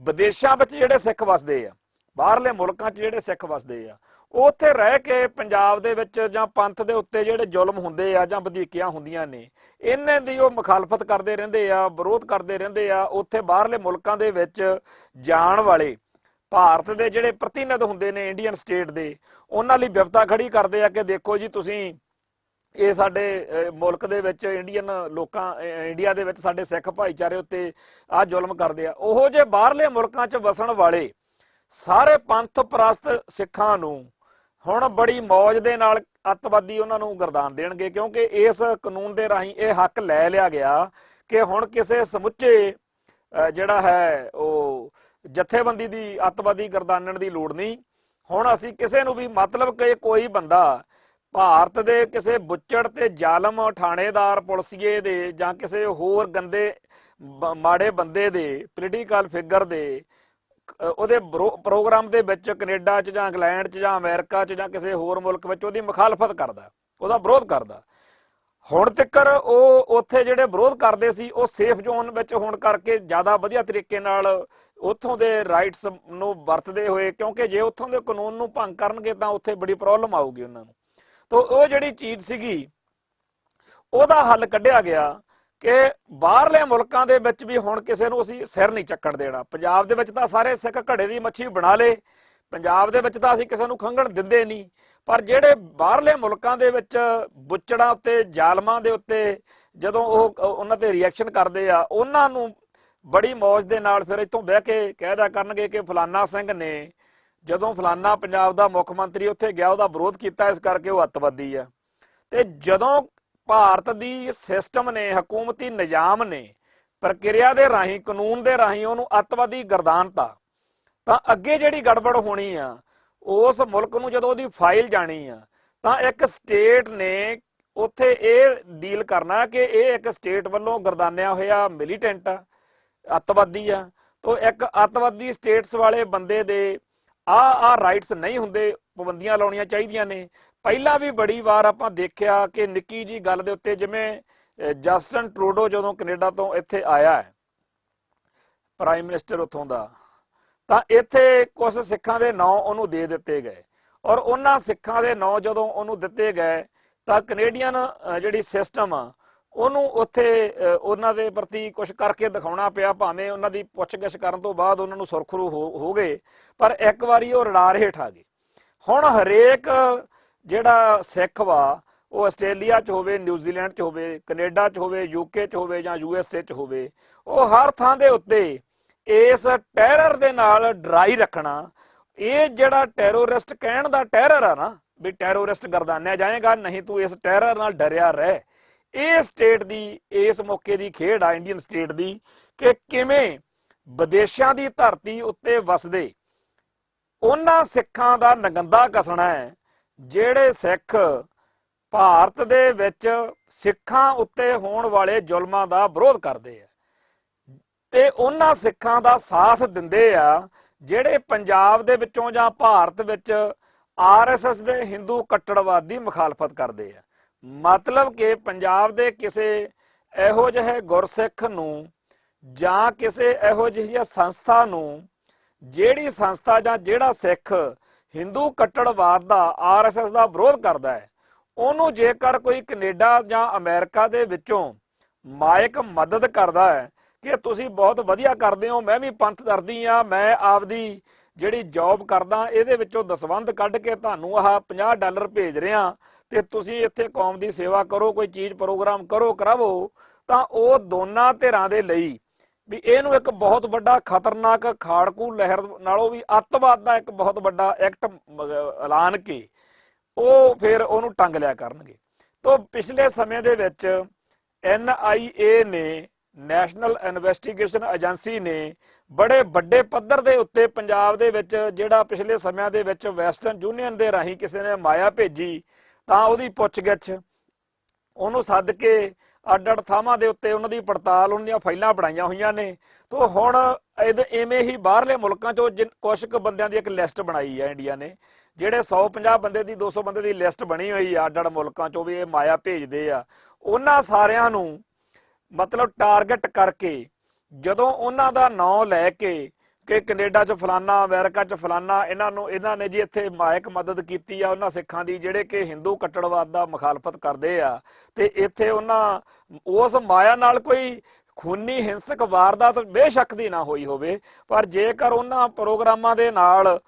ਵਿਦੇਸ਼ਾਂ ਵਿੱਚ ਜਿਹੜੇ ਸਿੱਖ ਵਸਦੇ ਆ, ਬਾਹਰਲੇ ਮੁਲਕਾਂ 'ਚ ਜਿਹੜੇ ਸਿੱਖ ਵਸਦੇ ਆ, ਉਹ ਉੱਥੇ ਰਹਿ ਕੇ ਪੰਜਾਬ ਦੇ ਵਿੱਚ ਜਾਂ ਪੰਥ ਦੇ ਉੱਤੇ ਜਿਹੜੇ ਜ਼ੁਲਮ ਹੁੰਦੇ ਆ ਜਾਂ ਵਧੀਕੀਆਂ ਹੁੰਦੀਆਂ ਨੇ, ਇਹਨਾਂ ਦੀ ਉਹ ਮੁਖਾਲਫਤ ਕਰਦੇ ਰਹਿੰਦੇ ਆ, ਵਿਰੋਧ ਕਰਦੇ ਰਹਿੰਦੇ ਆ। ਉੱਥੇ ਬਾਹਰਲੇ ਮੁਲਕਾਂ ਦੇ ਵਿੱਚ ਜਾਣ ਵਾਲੇ ਭਾਰਤ ਦੇ ਜਿਹੜੇ ਪ੍ਰਤੀਨਿਧ ਹੁੰਦੇ ਨੇ ਇੰਡੀਅਨ ਸਟੇਟ ਦੇ, ਉਹਨਾਂ ਲਈ ਵਿਪਤਾ ਖੜੀ ਕਰਦੇ ਆ ਕਿ ਦੇਖੋ ਜੀ ਤੁਸੀਂ ਇਹ ਸਾਡੇ ਮੁਲਕ ਦੇ ਵਿੱਚ ਇੰਡੀਅਨ ਲੋਕਾਂ, ਇੰਡੀਆ ਦੇ ਵਿੱਚ ਸਾਡੇ ਸਿੱਖ ਭਾਈਚਾਰੇ ਉੱਤੇ ਆਹ ਜ਼ੁਲਮ ਕਰਦੇ ਆ। ਉਹੋ ਜਿਹੇ ਬਾਹਰਲੇ ਮੁਲਕਾਂ 'ਚ ਵਸਣ ਵਾਲੇ ਸਾਰੇ ਪੰਥ ਪ੍ਰਸਤ ਸਿੱਖਾਂ ਨੂੰ ਹੁਣ ਬੜੀ ਮੌਜ ਦੇ ਨਾਲ ਅੱਤਵਾਦੀ ਉਹਨਾਂ ਨੂੰ ਗਰਦਾਨ ਦੇਣਗੇ, ਕਿਉਂਕਿ ਇਸ ਕਾਨੂੰਨ ਦੇ ਰਾਹੀਂ ਇਹ ਹੱਕ ਲੈ ਲਿਆ ਗਿਆ ਕਿ ਹੁਣ ਕਿਸੇ ਸਮੁੱਚੇ ਜਿਹੜਾ ਹੈ ਉਹ ਜਥੇਬੰਦੀ ਦੀ ਅੱਤਵਾਦੀ ਗਰਦਾਨਣ ਦੀ ਲੋੜ ਨਹੀਂ। ਹੁਣ ਅਸੀਂ ਕਿਸੇ ਨੂੰ ਵੀ, ਮਤਲਬ ਕਿ ਕੋਈ ਬੰਦਾ ਭਾਰਤ ਦੇ ਕਿਸੇ ਬੁੱਚੜ ਤੇ ਜ਼ਾਲਮ ਥਾਣੇਦਾਰ, ਪੁਲਿਸੀਏ ਦੇ ਜਾਂ ਕਿਸੇ ਹੋਰ ਗੰਦੇ ਮਾੜੇ ਬੰਦੇ ਦੇ, ਪੋਲੀਟੀਕਲ ਫਿਗਰ ਦੇ ਉਹਦੇ ਪ੍ਰੋਗਰਾਮ ਦੇ ਵਿੱਚ ਕੈਨੇਡਾ 'ਚ ਜਾਂ ਇੰਗਲੈਂਡ 'ਚ ਜਾਂ ਅਮਰੀਕਾ 'ਚ ਜਾਂ ਕਿਸੇ ਹੋਰ ਮੁਲਕ ਵਿੱਚ ਉਹਦੀ ਮੁਖਾਲਫਤ ਕਰਦਾ, ਉਹਦਾ ਵਿਰੋਧ ਕਰਦਾ। ਹੁਣ ਤੱਕ ਉਹ ਉੱਥੇ ਜਿਹੜੇ ਵਿਰੋਧ ਕਰਦੇ ਸੀ ਉਹ ਸੇਫ ਜ਼ੋਨ ਵਿੱਚ ਹੋਣ ਕਰਕੇ ਜ਼ਿਆਦਾ ਵਧੀਆ ਤਰੀਕੇ ਨਾਲ ਉੱਥੋਂ ਦੇ ਰਾਈਟਸ ਨੂੰ ਵਰਤਦੇ ਹੋਏ, ਕਿਉਂਕਿ ਜੇ ਉੱਥੋਂ ਦੇ ਕਾਨੂੰਨ ਨੂੰ ਭੰਗ ਕਰਨਗੇ ਤਾਂ ਉੱਥੇ ਬੜੀ ਪ੍ਰੋਬਲਮ ਆਊਗੀ ਉਹਨਾਂ ਨੂੰ। ਤੋ ਉਹ ਜਿਹੜੀ ਚੀਜ਼ ਸੀਗੀ ਉਹਦਾ ਹੱਲ ਕੱਢਿਆ ਗਿਆ ਕਿ ਬਾਹਰਲੇ ਮੁਲਕਾਂ ਦੇ ਵਿੱਚ ਵੀ ਹੁਣ ਕਿਸੇ ਨੂੰ ਅਸੀਂ ਸਿਰ ਨਹੀਂ ਚੱਕਣ ਦੇਣਾ। ਪੰਜਾਬ ਦੇ ਵਿੱਚ ਤਾਂ ਸਾਰੇ ਸਿੱਖ ਘੜੇ ਦੀ ਮੱਛੀ ਬਣਾ ਲੇ, ਪੰਜਾਬ ਦੇ ਵਿੱਚ ਤਾਂ ਅਸੀਂ ਕਿਸੇ ਨੂੰ ਖੰਘਣ ਦਿੰਦੇ ਨਹੀਂ, ਪਰ ਜਿਹੜੇ ਬਾਹਰਲੇ ਮੁਲਕਾਂ ਦੇ ਵਿੱਚ ਬੁੱਚੜਾਂ ਉੱਤੇ, ਜ਼ਾਲਮਾਂ ਦੇ ਉੱਤੇ ਜਦੋਂ ਉਹ ਉਹਨਾਂ ਤੇ ਰਿਐਕਸ਼ਨ ਕਰਦੇ ਆ, ਉਹਨਾਂ ਨੂੰ ਬੜੀ ਮੌਜ ਦੇ ਨਾਲ ਫਿਰ ਇੱਥੋਂ ਬਹਿ ਕੇ ਕਹਿ ਦਿਆ ਕਰਨਗੇ ਕਿ ਫਲਾਨਾ ਸਿੰਘ ਨੇ ਜਦੋਂ ਫਲਾਨਾ ਪੰਜਾਬ ਦਾ ਮੁੱਖ ਮੰਤਰੀ ਉੱਥੇ ਗਿਆ ਉਹਦਾ ਵਿਰੋਧ ਕੀਤਾ, ਇਸ ਕਰਕੇ ਉਹ ਅੱਤਵਾਦੀ ਆ। ਤੇ ਜਦੋਂ ਭਾਰਤ ਦੀ ਸਿਸਟਮ ਨੇ, ਹਕੂਮਤੀ ਨਿਜ਼ਾਮ ਨੇ ਪ੍ਰਕਿਰਿਆ ਦੇ ਰਾਹੀਂ, ਕਾਨੂੰਨ ਦੇ ਰਾਹੀਂ ਉਹਨੂੰ ਅੱਤਵਾਦੀ ਗਰਦਾਨਤਾ, ਤਾਂ ਅੱਗੇ ਜਿਹੜੀ ਗੜਬੜ ਹੋਣੀ ਆ ਉਸ ਮੁਲਕ ਨੂੰ, ਜਦੋਂ ਉਹਦੀ ਫਾਈਲ ਜਾਣੀ ਆ, ਤਾਂ ਇੱਕ ਸਟੇਟ ਨੇ ਉੱਥੇ ਇਹ ਡੀਲ ਕਰਨਾ ਕਿ ਇਹ ਇੱਕ ਸਟੇਟ ਵੱਲੋਂ ਗਰਦਾਨਿਆ ਹੋਇਆ ਮਿਲੀਟੈਂਟ ਆ, ਅੱਤਵਾਦੀ ਆ। ਤੋ ਇੱਕ ਅੱਤਵਾਦੀ ਸਟੇਟਸ ਵਾਲੇ ਬੰਦੇ ਦੇ ਆਹ ਰਾਈਟਸ ਨਹੀਂ ਹੁੰਦੇ, ਪਾਬੰਦੀਆਂ ਲਾਉਣੀਆਂ ਚਾਹੀਦੀਆਂ ਨੇ। ਪਹਿਲਾਂ ਵੀ ਬੜੀ ਵਾਰ ਆਪਾਂ ਦੇਖਿਆ ਕਿ ਨਿੱਕੀ ਜੀ ਗੱਲ ਦੇ ਉੱਤੇ, ਜਿਵੇਂ ਜਸਟਨ ਟਰੂਡੋ ਜਦੋਂ ਕੈਨੇਡਾ ਤੋਂ ਇੱਥੇ ਆਇਆ ਹੈ, ਪ੍ਰਾਈਮ ਮਿਨਿਸਟਰ ਉੱਥੋਂ ਦਾ, ਤਾਂ ਇੱਥੇ ਕੁਝ ਸਿੱਖਾਂ ਦੇ ਨਾਂ ਉਹਨੂੰ ਦੇ ਦਿੱਤੇ ਗਏ, ਔਰ ਉਹਨਾਂ ਸਿੱਖਾਂ ਦੇ ਨਾਂ ਜਦੋਂ ਉਹਨੂੰ ਦਿੱਤੇ ਗਏ ਤਾਂ ਕੈਨੇਡੀਅਨ ਜਿਹੜੀ ਸਿਸਟਮ ਆ ਉਹਨੂੰ ਉੱਥੇ ਉਹਨਾਂ ਦੇ ਪ੍ਰਤੀ ਕੁਝ ਕਰਕੇ ਦਿਖਾਉਣਾ ਪਿਆ, ਭਾਵੇਂ ਉਹਨਾਂ ਦੀ ਪੁੱਛਗਿੱਛ ਕਰਨ ਤੋਂ ਬਾਅਦ ਉਹਨਾਂ ਨੂੰ ਸੁਰਖਰੂ ਹੋ ਗਏ, ਪਰ ਇੱਕ ਵਾਰੀ ਉਹ ਰਡਾਰ ਹੇਠ ਆ ਗਏ। ਹੁਣ ਹਰੇਕ ਜਿਹੜਾ ਸਿੱਖ ਵਾ, ਉਹ ਆਸਟ੍ਰੇਲੀਆ 'ਚ ਹੋਵੇ, ਨਿਊਜ਼ੀਲੈਂਡ 'ਚ ਹੋਵੇ, ਕੈਨੇਡਾ 'ਚ ਹੋਵੇ, UK 'ਚ ਹੋਵੇ ਜਾਂ USA 'ਚ ਹੋਵੇ, ਉਹ ਹਰ ਥਾਂ ਦੇ ਉੱਤੇ ਇਸ ਟੈਰਰ ਦੇ ਨਾਲ ਡਰਾਈ ਰੱਖਣਾ। ਇਹ ਜਿਹੜਾ ਟੈਰੋਰਿਸਟ ਕਹਿਣ ਦਾ ਟੈਰਰ ਆ ਨਾ, ਵੀ ਟੈਰੋਰਿਸਟ ਗਰਦਾਨਿਆ ਜਾਏਗਾ, ਨਹੀਂ ਤੂੰ ਇਸ ਟੈਰਰ ਨਾਲ ਡਰਿਆ ਰਹਿ। ਇਹ ਸਟੇਟ ਦੀ ਇਸ ਮੌਕੇ ਦੀ ਖੇਡ ਆ, ਇੰਡੀਅਨ ਸਟੇਟ ਦੀ, ਕਿ ਕਿਵੇਂ ਵਿਦੇਸ਼ਾਂ ਦੀ ਧਰਤੀ ਉੱਤੇ ਵਸਦੇ ਉਹਨਾਂ ਸਿੱਖਾਂ ਦਾ ਨਗੰਦਾ ਕੱਸਣਾ ਹੈ ਜਿਹੜੇ ਸਿੱਖ ਭਾਰਤ ਦੇ ਵਿੱਚ ਸਿੱਖਾਂ ਉੱਤੇ ਹੋਣ ਵਾਲੇ ਜ਼ੁਲਮਾਂ ਦਾ ਵਿਰੋਧ ਕਰਦੇ ਆ, ਤੇ ਉਹਨਾਂ ਸਿੱਖਾਂ ਦਾ ਸਾਥ ਦਿੰਦੇ ਆ ਜਿਹੜੇ ਪੰਜਾਬ ਦੇ ਵਿੱਚੋਂ ਜਾਂ ਭਾਰਤ ਵਿੱਚ ਆਰਐਸਐਸ ਦੇ ਹਿੰਦੂ ਕੱਟੜਵਾਦ ਦੀ ਮੁਖਾਲਫਤ ਕਰਦੇ ਆ। ਮਤਲਬ ਕਿ ਪੰਜਾਬ ਦੇ ਕਿਸੇ ਇਹੋ ਜਿਹੇ ਗੁਰਸਿੱਖ ਨੂੰ ਜਾਂ ਕਿਸੇ ਇਹੋ ਜਿਹੀ ਸੰਸਥਾ ਨੂੰ, ਜਿਹੜੀ ਸੰਸਥਾ ਜਾਂ ਜਿਹੜਾ ਸਿੱਖ ਹਿੰਦੂ ਕੱਟੜਵਾਦ ਦਾ, ਆਰਐਸਐਸ ਦਾ ਵਿਰੋਧ ਕਰਦਾ ਹੈ, ਉਹਨੂੰ ਜੇਕਰ ਕੋਈ ਕੈਨੇਡਾ ਜਾਂ ਅਮਰੀਕਾ ਦੇ ਵਿੱਚੋਂ ਮਾਇਕ ਮਦਦ ਕਰਦਾ ਹੈ ਕਿ ਤੁਸੀਂ ਬਹੁਤ ਵਧੀਆ ਕਰਦੇ ਹੋ, ਮੈਂ ਵੀ ਪੰਥ ਦਰਦੀ ਆ, ਮੈਂ ਆਪਦੀ ਜਿਹੜੀ ਜੌਬ ਕਰਦਾ ਇਹਦੇ ਵਿੱਚੋਂ ਦਸਵੰਧ ਕੱਢ ਕੇ ਤੁਹਾਨੂੰ ਆਹ $50 ਭੇਜ ਰਿਹਾ ਤੇ ਤੁਸੀਂ ਇੱਥੇ ਕੌਮ ਦੀ ਸੇਵਾ ਕਰੋ, ਕੋਈ ਚੀਜ਼ ਪ੍ਰੋਗਰਾਮ ਕਰੋ, ਕਰਾਵੋ, ਤਾਂ ਉਹ ਦੋਨਾਂ ਧਿਰਾਂ ਦੇ ਲਈ ਵੀ ਇਹਨੂੰ ਇੱਕ ਬਹੁਤ ਵੱਡਾ ਖਤਰਨਾਕ ਖਾੜਕੂ ਲਹਿਰ ਨਾਲੋਂ ਵੀ ਅੱਤਵਾਦ ਦਾ ਇੱਕ ਬਹੁਤ ਵੱਡਾ ਐਕਟ ਐਲਾਨ ਕੇ ਉਹ ਫਿਰ ਉਹਨੂੰ ਟੰਗ ਲਿਆ ਕਰਨਗੇ। ਤੋਂ ਪਿਛਲੇ ਸਮੇਂ ਦੇ ਵਿੱਚ NIA ਨੇ, ਨੈਸ਼ਨਲ ਇਨਵੈਸਟੀਗੇਸ਼ਨ ਏਜੰਸੀ ਨੇ, ਬੜੇ ਵੱਡੇ ਪੱਧਰ ਦੇ ਉੱਤੇ ਪੰਜਾਬ ਦੇ ਵਿੱਚ ਜਿਹੜਾ ਪਿਛਲੇ ਸਮਿਆਂ ਦੇ ਵਿੱਚ ਵੈਸਟਰਨ ਯੂਨੀਅਨ ਦੇ ਰਾਹੀਂ ਕਿਸੇ ਨੇ ਮਾਇਆ ਭੇਜੀ, ਤਾਂ ਉਹਦੀ ਪੁੱਛਗਿੱਛ, ਉਹਨੂੰ ਸੱਦ ਕੇ ਅੱਡ-ਅੱਡ ਥਾਵਾਂ ਦੇ ਉੱਤੇ ਉਹਨਾਂ ਦੀ ਪੜਤਾਲ, ਉਹਨਾਂ ਦੀਆਂ ਫਾਈਲਾਂ ਬਣਾਈਆਂ ਹੋਈਆਂ ਨੇ। ਤੋਂ ਹੁਣ ਇਵੇਂ ਹੀ ਬਾਹਰਲੇ ਮੁਲਕਾਂ 'ਚੋਂ ਕੁਝ ਕੁ ਬੰਦਿਆਂ ਦੀ ਇੱਕ ਲਿਸਟ ਬਣਾਈ ਹੈ ਇੰਡੀਆ ਨੇ, ਜਿਹੜੇ 150 ਬੰਦੇ ਦੀ, 200 ਬੰਦੇ ਦੀ ਲਿਸਟ ਬਣੀ ਹੋਈ ਆ ਅੱਡ-ਅੱਡ ਮੁਲਕਾਂ 'ਚੋਂ ਵੀ ਇਹ ਮਾਇਆ ਭੇਜਦੇ ਆ। ਉਹਨਾਂ ਸਾਰਿਆਂ ਨੂੰ ਮਤਲਬ ਟਾਰਗੇਟ ਕਰਕੇ ਜਦੋਂ ਉਹਨਾਂ ਦਾ ਨਾਂ ਲੈ ਕੇ ਕਿ ਕੈਨੇਡਾ 'ਚ ਫਲਾਨਾ, ਅਮਰੀਕਾ 'ਚ ਫਲਾਨਾ, ਇਹਨਾਂ ਨੇ ਜੀ ਇੱਥੇ ਮਾਇਕ ਮਦਦ ਕੀਤੀ ਆ ਉਹਨਾਂ ਸਿੱਖਾਂ ਦੀ ਜਿਹੜੇ ਕਿ ਹਿੰਦੂ ਕੱਟੜਵਾਦ ਦਾ ਮੁਖਾਲਫਤ ਕਰਦੇ ਆ, ਤੇ ਇੱਥੇ ਉਹਨਾਂ ਉਸ ਮਾਇਆ ਨਾਲ ਕੋਈ ਖੂਨੀ ਹਿੰਸਕ ਵਾਰਦਾਤ ਬੇਸ਼ੱਕ ਦੀ ਨਾ ਹੋਈ ਹੋਵੇ, ਪਰ ਜੇਕਰ ਉਹਨਾਂ ਪ੍ਰੋਗਰਾਮਾਂ ਦੇ ਨਾਲ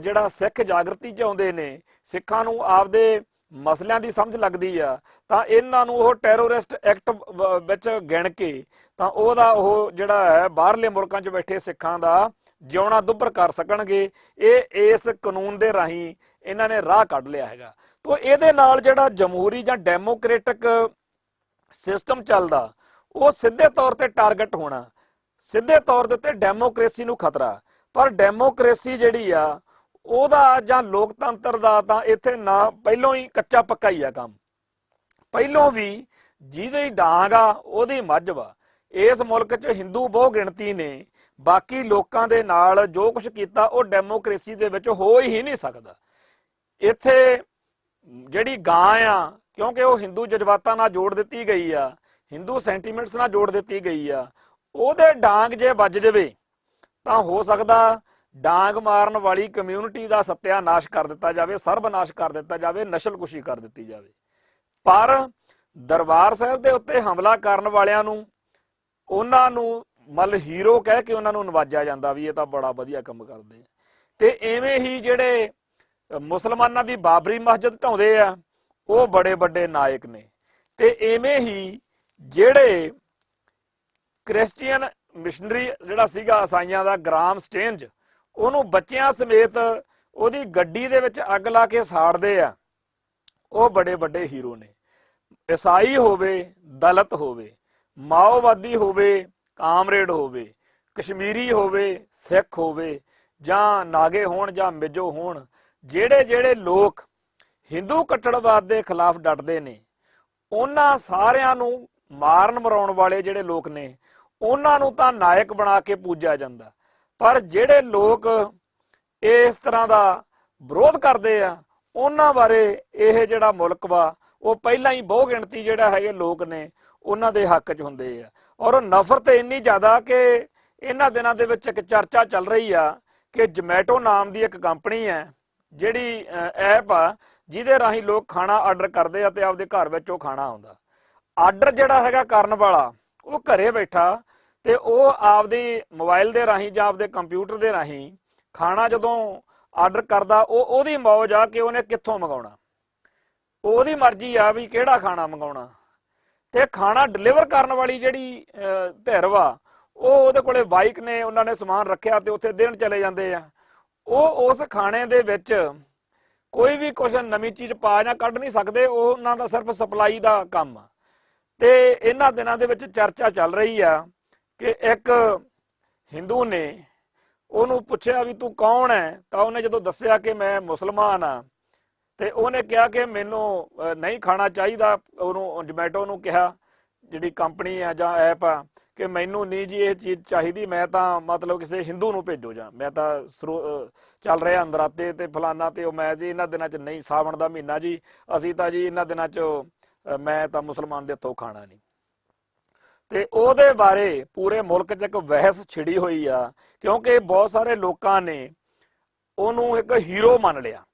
ਜਿਹੜਾ ਸਿੱਖ ਜਾਗਰਤੀ 'ਚ ਆਉਂਦੇ ਨੇ, ਸਿੱਖਾਂ ਨੂੰ ਆਪਦੇ ਮਸਲਿਆਂ ਦੀ ਸਮਝ ਲੱਗਦੀ ਆ, ਤਾਂ ਇਹਨਾਂ ਨੂੰ ਉਹ ਟੈਰੋਰਿਸਟ ਐਕਟ ਵਿੱਚ ਗਿਣ ਕੇ ਤਾਂ ਉਹਦਾ ਉਹ ਜਿਹੜਾ ਹੈ ਬਾਹਰਲੇ ਮੁਲਕਾਂ 'ਚ ਬੈਠੇ ਸਿੱਖਾਂ ਦਾ ਜਿਉਣਾ ਦੁੱਭਰ ਕਰ ਸਕਣਗੇ। ਇਹ ਇਸ ਕਾਨੂੰਨ ਦੇ ਰਾਹੀਂ ਇਹਨਾਂ ਨੇ ਰਾਹ ਕੱਢ ਲਿਆ ਹੈਗਾ। ਤੋਂ ਇਹਦੇ ਨਾਲ ਜਿਹੜਾ ਜਮਹੂਰੀ ਜਾਂ ਡੈਮੋਕ੍ਰੇਟਿਕ ਸਿਸਟਮ ਚੱਲਦਾ ਉਹ ਸਿੱਧੇ ਤੌਰ ਤੇ ਟਾਰਗੇਟ ਹੋਣਾ, ਸਿੱਧੇ ਤੌਰ ਦੇ ਉੱਤੇ ਡੈਮੋਕ੍ਰੇਸੀ ਨੂੰ ਖਤਰਾ। ਪਰ ਡੈਮੋਕ੍ਰੇਸੀ ਜਿਹੜੀ ਆ ਉਹਦਾ ਜਾਂ ਲੋਕਤੰਤਰ ਦਾ ਤਾਂ ਇੱਥੇ ਨਾ ਪਹਿਲੋਂ ਹੀ ਕੱਚਾ ਪੱਕਾ ਹੀ ਆ ਕੰਮ। ਪਹਿਲੋਂ ਵੀ ਜਿਹਦੀ ਡਾਂਗ ਆ ਉਹਦੀ ਮੱਝ ਵਾ। ਇਸ ਮੁਲਕ 'ਚ ਹਿੰਦੂ ਬਹੁ ਗਿਣਤੀ ਨੇ ਬਾਕੀ ਲੋਕਾਂ ਦੇ ਨਾਲ ਜੋ ਕੁਝ ਕੀਤਾ ਉਹ ਡੈਮੋਕ੍ਰੇਸੀ ਦੇ ਵਿੱਚ ਹੋ ਹੀ ਨਹੀਂ ਸਕਦਾ। ਇੱਥੇ ਜਿਹੜੀ ਗਾਂ ਆ, ਕਿਉਂਕਿ ਉਹ ਹਿੰਦੂ ਜਜ਼ਬਾਤਾਂ ਨਾਲ ਜੋੜ ਦਿੱਤੀ ਗਈ ਆ, ਹਿੰਦੂ ਸੈਂਟੀਮੈਂਟਸ ਨਾਲ ਜੋੜ ਦਿੱਤੀ ਗਈ ਆ, ਉਹਦੇ ਡਾਂਗ ਜੇ ਵੱਜ ਜਾਵੇ ਤਾਂ ਹੋ ਸਕਦਾ ਡਾਂਗ ਮਾਰਨ ਵਾਲੀ ਕਮਿਊਨਿਟੀ ਦਾ ਸੱਤਿਆਨਾਸ਼ ਕਰ ਦਿੱਤਾ ਜਾਵੇ, ਸਰਬਨਾਸ਼ ਕਰ ਦਿੱਤਾ ਜਾਵੇ, ਨਸਲਕੁਸ਼ੀ ਕਰ ਦਿੱਤੀ ਜਾਵੇ। ਪਰ ਦਰਬਾਰ ਸਾਹਿਬ ਦੇ ਉੱਤੇ ਹਮਲਾ ਕਰਨ ਵਾਲਿਆਂ ਨੂੰ, ਉਹਨਾਂ ਨੂੰ ਮਤਲਬ ਹੀਰੋ ਕਹਿ ਕੇ ਉਹਨਾਂ ਨੂੰ ਨਵਾਜਿਆ ਜਾਂਦਾ ਵੀ ਇਹ ਤਾਂ ਬੜਾ ਵਧੀਆ ਕੰਮ ਕਰਦੇ ਆ। ਤੇ ਐਵੇਂ ਹੀ ਜਿਹੜੇ ਮੁਸਲਮਾਨਾਂ ਦੀ ਬਾਬਰੀ ਮਸਜਿਦ ਢਾਉਂਦੇ ਆ ਉਹ ਬੜੇ ਵੱਡੇ ਨਾਇਕ ਨੇ। ਤੇ ਐਵੇਂ ਹੀ ਜਿਹੜੇ ਕ੍ਰਿਸਚੀਅਨ ਮਿਸ਼ਨਰੀ ਜਿਹੜਾ ਸੀਗਾ ਈਸਾਈਆਂ ਦਾ, ਗ੍ਰਾਮ ਸਟੇਨਜ, ਉਹਨੂੰ ਬੱਚਿਆਂ ਸਮੇਤ ਉਹਦੀ ਗੱਡੀ ਦੇ ਵਿੱਚ ਅੱਗ ਲਾ ਕੇ ਸਾੜਦੇ ਆ, ਉਹ ਬੜੇ ਵੱਡੇ ਹੀਰੋ ਨੇ। ਈਸਾਈ ਹੋਵੇ, ਦਲਿਤ ਹੋਵੇ, ਮਾਓਵਾਦੀ ਹੋਵੇ, ਕਾਮਰੇਡ ਹੋਵੇ, ਕਸ਼ਮੀਰੀ ਹੋਵੇ, ਸਿੱਖ ਹੋਵੇ, ਜਾਂ ਨਾਗੇ ਹੋਣ ਜਾਂ ਮਿਜੋ ਹੋਣ, ਜਿਹੜੇ ਲੋਕ ਹਿੰਦੂ ਕੱਟੜਵਾਦ ਦੇ ਖਿਲਾਫ ਡਟਦੇ ਨੇ, ਉਹਨਾਂ ਸਾਰਿਆਂ ਨੂੰ ਮਾਰਨ ਮਰਾਉਣ ਵਾਲੇ ਜਿਹੜੇ ਲੋਕ ਨੇ ਉਹਨਾਂ ਨੂੰ ਤਾਂ ਨਾਇਕ ਬਣਾ ਕੇ ਪੂਜਿਆ ਜਾਂਦਾ। ਪਰ ਜਿਹੜੇ ਲੋਕ ਇਸ ਤਰ੍ਹਾਂ ਦਾ ਵਿਰੋਧ ਕਰਦੇ ਆ ਉਹਨਾਂ ਬਾਰੇ ਇਹ ਜਿਹੜਾ ਮੁਲਕ ਵਾ ਉਹ ਪਹਿਲਾਂ ਹੀ ਬਹੁ ਗਿਣਤੀ ਜਿਹੜਾ ਹੈਗੇ ਲੋਕ ਨੇ ਉਹਨਾਂ ਦੇ ਹੱਕ 'ਚ ਹੁੰਦੇ ਆ। ਔਰ ਨਫ਼ਰਤ ਇੰਨੀ ਜ਼ਿਆਦਾ ਕਿ ਇਹਨਾਂ ਦਿਨਾਂ ਦੇ ਵਿੱਚ ਇੱਕ ਚਰਚਾ ਚੱਲ ਰਹੀ ਆ ਕਿ ਜ਼ੋਮੈਟੋ ਨਾਮ ਦੀ ਇੱਕ ਕੰਪਨੀ ਹੈ, ਜਿਹੜੀ ਐਪ ਆ ਜਿਹਦੇ ਰਾਹੀਂ ਲੋਕ ਖਾਣਾ ਆਰਡਰ ਕਰਦੇ ਆ ਤੇ ਆਪਦੇ ਘਰ ਵਿੱਚ ਉਹ ਖਾਣਾ ਆਉਂਦਾ। ਆਰਡਰ ਜਿਹੜਾ ਹੈਗਾ ਕਰਨ ਵਾਲਾ ਉਹ ਘਰੇ ਬੈਠਾ ਤੇ ਉਹ ਆਪਦੀ ਮੋਬਾਈਲ ਦੇ ਰਾਹੀਂ ਜਾਂ ਆਪਦੇ ਕੰਪਿਊਟਰ ਦੇ ਰਾਹੀਂ ਖਾਣਾ ਜਦੋਂ ਆਰਡਰ ਕਰਦਾ, ਉਹਦੀ ਮੌਜ ਆ ਕਿ ਉਹਨੇ ਕਿੱਥੋਂ ਮੰਗਾਉਣਾ, ਉਹਦੀ ਮਰਜ਼ੀ ਆ ਵੀ ਕਿਹੜਾ ਖਾਣਾ ਮੰਗਾਉਣਾ। ਤੇ ਖਾਣਾ ਡਿਲੀਵਰ ਕਰਨ ਵਾਲੀ ਜਿਹੜੀ ਧਿਰ ਵਾ ਉਹਦੇ ਕੋਲੇ ਬਾਈਕ ਨੇ, ਉਹਨਾਂ ਨੇ ਸਮਾਨ ਰੱਖਿਆ ਤੇ ਉੱਥੇ ਦੇਣ ਚਲੇ ਜਾਂਦੇ ਆ। ਉਹ ਉਸ ਖਾਣੇ ਦੇ ਵਿੱਚ ਕੋਈ ਵੀ ਕੁਛ ਨਵੀਂ ਚੀਜ਼ ਪਾ ਜਾਂ ਕੱਢ ਨਹੀਂ ਸਕਦੇ, ਉਹਨਾਂ ਦਾ ਸਿਰਫ ਸਪਲਾਈ ਦਾ ਕੰਮ ਆ। ਤੇ ਇਹਨਾਂ ਦਿਨਾਂ ਦੇ ਵਿੱਚ ਚਰਚਾ ਚੱਲ ਰਹੀ ਆ ਕਿ ਇੱਕ ਹਿੰਦੂ ਨੇ ਉਹਨੂੰ ਪੁੱਛਿਆ ਵੀ ਤੂੰ ਕੌਣ ਹੈ, ਤਾਂ ਉਹਨੇ ਜਦੋਂ ਦੱਸਿਆ ਕਿ ਮੈਂ ਮੁਸਲਮਾਨ ਆ, ਤੇ ਉਹਨੇ ਕਿਹਾ ਕਿ ਮੈਨੂੰ ਨਹੀਂ ਖਾਣਾ ਚਾਹੀਦਾ। ਉਹਨੂੰ ਜ਼ੋਮੈਟੋ ਨੂੰ ਕਿਹਾ, ਜਿਹੜੀ ਕੰਪਨੀ ਆ ਜਾਂ ਐਪ ਆ, ਕਿ ਮੈਨੂੰ ਨਹੀਂ ਜੀ ਇਹ ਚੀਜ਼ ਚਾਹੀਦੀ, ਮੈਂ ਤਾਂ ਮਤਲਬ ਕਿਸੇ ਹਿੰਦੂ ਨੂੰ ਭੇਜੋ, ਜਾਂ ਮੈਂ ਤਾਂ ਚੱਲ ਰਿਹਾ ਅੰਦਰਾਤੇ ਤੇ ਫਲਾਨਾ ਤੇ ਉਹ ਮੈਂ ਜੀ ਇਹਨਾਂ ਦਿਨਾਂ 'ਚ ਨਹੀਂ, ਸਾਵਣ ਦਾ ਮਹੀਨਾ ਜੀ ਅਸੀਂ ਤਾਂ ਜੀ ਇਹਨਾਂ ਦਿਨਾਂ 'ਚ ਮੈਂ ਤਾਂ ਮੁਸਲਮਾਨ ਦੇ ਹੱਥੋਂ ਖਾਣਾ ਨਹੀਂ। ਤੇ ਉਹਦੇ ਬਾਰੇ ਪੂਰੇ ਮੁਲਕ 'ਚ ਇੱਕ ਬਹਿਸ ਛਿੜੀ ਹੋਈ ਆ, ਕਿਉਂਕਿ ਬਹੁਤ ਸਾਰੇ ਲੋਕਾਂ ਨੇ ਉਹਨੂੰ ਇੱਕ ਹੀਰੋ ਮੰਨ ਲਿਆ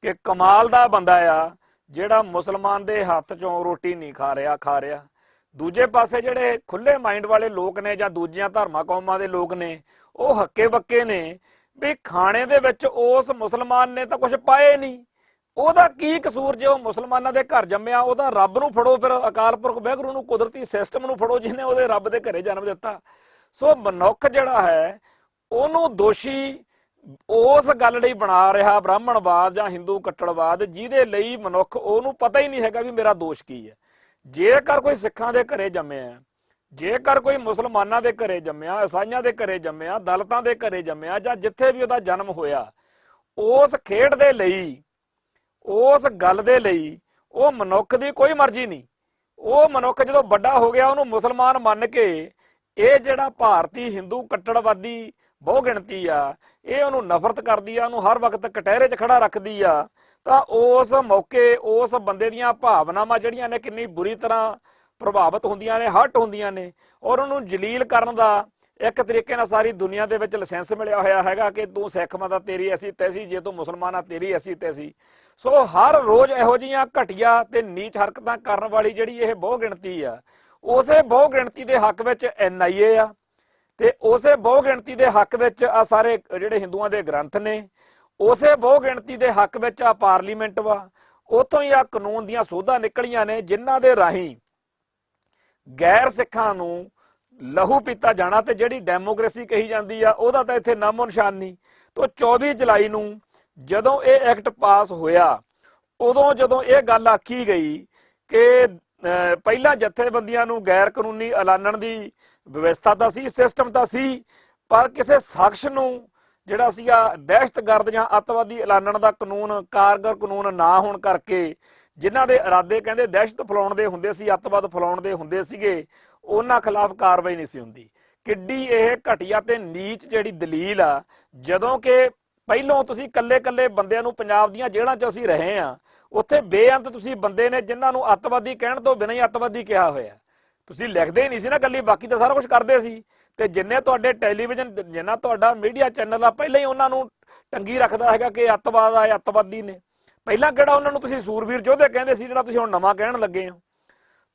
ਕਿ ਕਮਾਲ ਦਾ ਬੰਦਾ ਆ ਜਿਹੜਾ ਮੁਸਲਮਾਨ ਦੇ ਹੱਥ 'ਚੋਂ ਰੋਟੀ ਨਹੀਂ ਖਾ ਰਿਹਾ। ਦੂਜੇ ਪਾਸੇ ਜਿਹੜੇ ਖੁੱਲੇ ਮਾਈਂਡ ਵਾਲੇ ਲੋਕ ਨੇ ਜਾਂ ਦੂਜੀਆਂ ਧਰਮਾਂ ਕੌਮਾਂ ਦੇ ਲੋਕ ਨੇ, ਉਹ ਹੱਕੇ ਬੱਕੇ ਨੇ ਵੀ ਖਾਣੇ ਦੇ ਵਿੱਚ ਉਸ ਮੁਸਲਮਾਨ ਨੇ ਤਾਂ ਕੁਝ ਪਾਏ ਨਹੀਂ, ਉਹਦਾ ਕੀ ਕਸੂਰ ਜੇ ਉਹ ਮੁਸਲਮਾਨਾਂ ਦੇ ਘਰ ਜੰਮਿਆ, ਉਹਦਾ ਰੱਬ ਨੂੰ ਫੜੋ, ਫਿਰ ਅਕਾਲ ਪੁਰਖ ਵਾਹਿਗੁਰੂ ਨੂੰ, ਕੁਦਰਤੀ ਸਿਸਟਮ ਨੂੰ ਫੜੋ ਜਿਹਨੇ ਉਹਦੇ ਰੱਬ ਦੇ ਘਰੇ ਜਨਮ ਦਿੱਤਾ। ਸੋ ਮਨੁੱਖ ਜਿਹੜਾ ਹੈ ਉਹਨੂੰ ਦੋਸ਼ੀ ਉਸ ਗੱਲ ਲਈ ਬਣਾ ਰਿਹਾ ਬ੍ਰਾਹਮਣਵਾਦ ਜਾਂ ਹਿੰਦੂ ਕੱਟੜਵਾਦ, ਜਿਹਦੇ ਲਈ ਮਨੁੱਖ ਉਹਨੂੰ ਪਤਾ ਹੀ ਨਹੀਂ ਹੈਗਾ ਵੀ ਮੇਰਾ ਦੋਸ਼ ਕੀ ਹੈ। ਜੇਕਰ ਕੋਈ ਸਿੱਖਾਂ ਦੇ ਘਰੇ ਜੰਮਿਆ, ਜੇਕਰ ਕੋਈ ਮੁਸਲਮਾਨਾਂ ਦੇ ਘਰੇ ਜੰਮਿਆ, ਈਸਾਈਆਂ ਦੇ ਘਰੇ ਜੰਮਿਆ, ਦਲਿਤਾਂ ਦੇ ਘਰੇ ਜੰਮਿਆ, ਜਾਂ ਜਿੱਥੇ ਵੀ ਉਹਦਾ ਜਨਮ ਹੋਇਆ, ਉਸ ਖੇਡ ਦੇ ਲਈ, ਉਸ ਗੱਲ ਦੇ ਲਈ ਉਹ ਮਨੁੱਖ ਦੀ ਕੋਈ ਮਰਜ਼ੀ ਨਹੀਂ। ਉਹ ਮਨੁੱਖ ਜਦੋਂ ਵੱਡਾ ਹੋ ਗਿਆ ਉਹਨੂੰ ਮੁਸਲਮਾਨ ਮੰਨ ਕੇ ਇਹ ਜਿਹੜਾ ਭਾਰਤੀ ਹਿੰਦੂ ਕੱਟੜਵਾਦੀ ਬਹੁ ਗਿਣਤੀ ਆ, ਇਹ ਉਹਨੂੰ ਨਫ਼ਰਤ ਕਰਦੀ ਆ, ਉਹਨੂੰ ਹਰ ਵਕਤ ਕਟਹਿਰੇ 'ਚ ਖੜਾ ਰੱਖਦੀ ਆ, ਤਾਂ ਉਸ ਮੌਕੇ ਉਸ ਬੰਦੇ ਦੀਆਂ ਭਾਵਨਾਵਾਂ ਜਿਹੜੀਆਂ ਨੇ ਕਿੰਨੀ ਬੁਰੀ ਤਰ੍ਹਾਂ ਪ੍ਰਭਾਵਿਤ ਹੁੰਦੀਆਂ ਨੇ, ਹਰਟ ਹੁੰਦੀਆਂ ਨੇ, ਔਰ ਉਹਨੂੰ ਜਲੀਲ ਕਰਨ ਦਾ ਇੱਕ ਤਰੀਕੇ ਨਾਲ ਸਾਰੀ ਦੁਨੀਆ ਦੇ ਵਿੱਚ ਲਾਇਸੈਂਸ ਮਿਲਿਆ ਹੋਇਆ ਹੈਗਾ ਕਿ ਤੂੰ ਸਿੱਖ ਮਤ ਤੇਰੀ ਐਸੀ ਤੈਸੀ, ਜੇ ਤੂੰ ਮੁਸਲਮਾਨ ਆ ਤੇਰੀ ਐਸੀ ਤੈਸੀ। ਸੋ ਹਰ ਰੋਜ਼ ਇਹੋ ਜਿਹੀਆਂ ਘਟੀਆ ਤੇ ਨੀਚ ਹਰਕਤਾਂ ਕਰਨ ਵਾਲੀ ਜਿਹੜੀ ਇਹ ਬਹੁ ਗਿਣਤੀ ਆ, ਉਸੇ ਬਹੁ ਗਿਣਤੀ ਦੇ ਹੱਕ ਵਿੱਚ NIA ਆ, ਤੇ ਉਸੇ ਬਹੁ ਗਿਣਤੀ ਦੇ ਹੱਕ ਵਿੱਚ ਆ ਸਾਰੇ ਜਿਹੜੇ ਹਿੰਦੂਆਂ ਦੇ ਗ੍ਰੰਥ ਨੇ, ਉਸੇ ਬਹੁ ਗਿਣਤੀ ਦੇ ਹੱਕ ਵਿੱਚ ਆ ਪਾਰਲੀਮੈਂਟ ਵਾ, ਉਤੋਂ ਹੀ ਆ ਕਾਨੂੰਨ ਦੀਆਂ ਸੋਧਾਂ ਨਿਕਲੀਆਂ ਨੇ ਜਿਨ੍ਹਾਂ ਦੇ ਰਾਹੀਂ ਗੈਰ ਸਿੱਖਾਂ ਨੂੰ ਲਹੂ ਪੀਤਾ ਜਾਣਾ, ਤੇ ਜਿਹੜੀ ਡੈਮੋਕ੍ਰੇਸੀ ਕਹੀ ਜਾਂਦੀ ਆ ਉਹਦਾ ਤਾਂ ਇੱਥੇ ਨਾਮੋ ਨਿਸ਼ਾਨ ਨਹੀਂ। ਤੋਂ 24 ਜੁਲਾਈ ਨੂੰ ਜਦੋਂ ਇਹ ਐਕਟ ਪਾਸ ਹੋਇਆ, ਉਦੋਂ ਜਦੋਂ ਇਹ ਗੱਲ ਆਖੀ ਗਈ ਕਿ ਪਹਿਲਾਂ ਜਥੇਬੰਦੀਆਂ ਨੂੰ ਗੈਰ ਕਾਨੂੰਨੀ ਐਲਾਨਣ ਦੀ ਵਿਵਸਥਾ ਤਾਂ ਸੀ, ਸਿਸਟਮ ਤਾਂ ਸੀ, ਪਰ ਕਿਸੇ ਸ਼ਖਸ ਨੂੰ ਜਿਹੜਾ ਸੀਗਾ ਦਹਿਸ਼ਤਗਰਦ ਜਾਂ ਅੱਤਵਾਦੀ ਐਲਾਨਣ ਦਾ ਕਾਨੂੰਨ, ਕਾਰਗਰ ਕਾਨੂੰਨ ਨਾ ਹੋਣ ਕਰਕੇ ਜਿਨ੍ਹਾਂ ਦੇ ਇਰਾਦੇ ਕਹਿੰਦੇ ਦਹਿਸ਼ਤ ਫੈਲਾਉਣ ਦੇ ਹੁੰਦੇ ਸੀ, ਅੱਤਵਾਦ ਫੈਲਾਉਣ ਦੇ ਹੁੰਦੇ ਸੀਗੇ, ਉਹਨਾਂ ਖਿਲਾਫ ਕਾਰਵਾਈ ਨਹੀਂ ਸੀ ਹੁੰਦੀ। ਕਿੱਡੀ ਇਹ ਘਟੀਆ ਤੇ ਨੀਚ ਜਿਹੜੀ ਦਲੀਲ ਆ, ਜਦੋਂ ਕਿ ਪਹਿਲੋਂ ਤੁਸੀਂ ਕੱਲੇ ਬੰਦਿਆਂ ਨੂੰ ਪੰਜਾਬ ਦੀਆਂ ਜੇਲ੍ਹਾਂ 'ਚ ਅਸੀਂ ਰਹੇ ਆ, ਉੱਥੇ ਬੇਅੰਤ ਤੁਸੀਂ ਬੰਦੇ ਨੇ ਜਿਨ੍ਹਾਂ ਨੂੰ ਅੱਤਵਾਦੀ ਕਹਿਣ ਤੋਂ ਬਿਨਾਂ ਹੀ ਅੱਤਵਾਦੀ ਕਿਹਾ ਹੋਇਆ। ਤੁਸੀਂ ਲਿਖਦੇ ਹੀ ਨਹੀਂ ਸੀ ਨਾ ਗੱਲੀ, ਬਾਕੀ ਤਾਂ ਸਾਰਾ ਕੁਝ ਕਰਦੇ ਸੀ। ਤੇ ਜਿੰਨੇ ਤੁਹਾਡੇ ਟੈਲੀਵਿਜ਼ਨ, ਜਿੰਨਾ ਤੁਹਾਡਾ ਮੀਡੀਆ ਚੈਨਲ ਆ, ਪਹਿਲਾਂ ਹੀ ਉਹਨਾਂ ਨੂੰ ਟੰਗੀ ਰੱਖਦਾ ਹੈਗਾ ਕਿ ਅੱਤਵਾਦ ਆ, ਅੱਤਵਾਦੀ ਨੇ। ਪਹਿਲਾਂ ਕਿਹੜਾ ਉਹਨਾਂ ਨੂੰ ਤੁਸੀਂ ਸੂਰਵੀਰ ਯੋਧੇ ਕਹਿੰਦੇ ਸੀ, ਜਿਹੜਾ ਤੁਸੀਂ ਹੁਣ ਨਵਾਂ ਕਹਿਣ ਲੱਗੇ ਹੋ।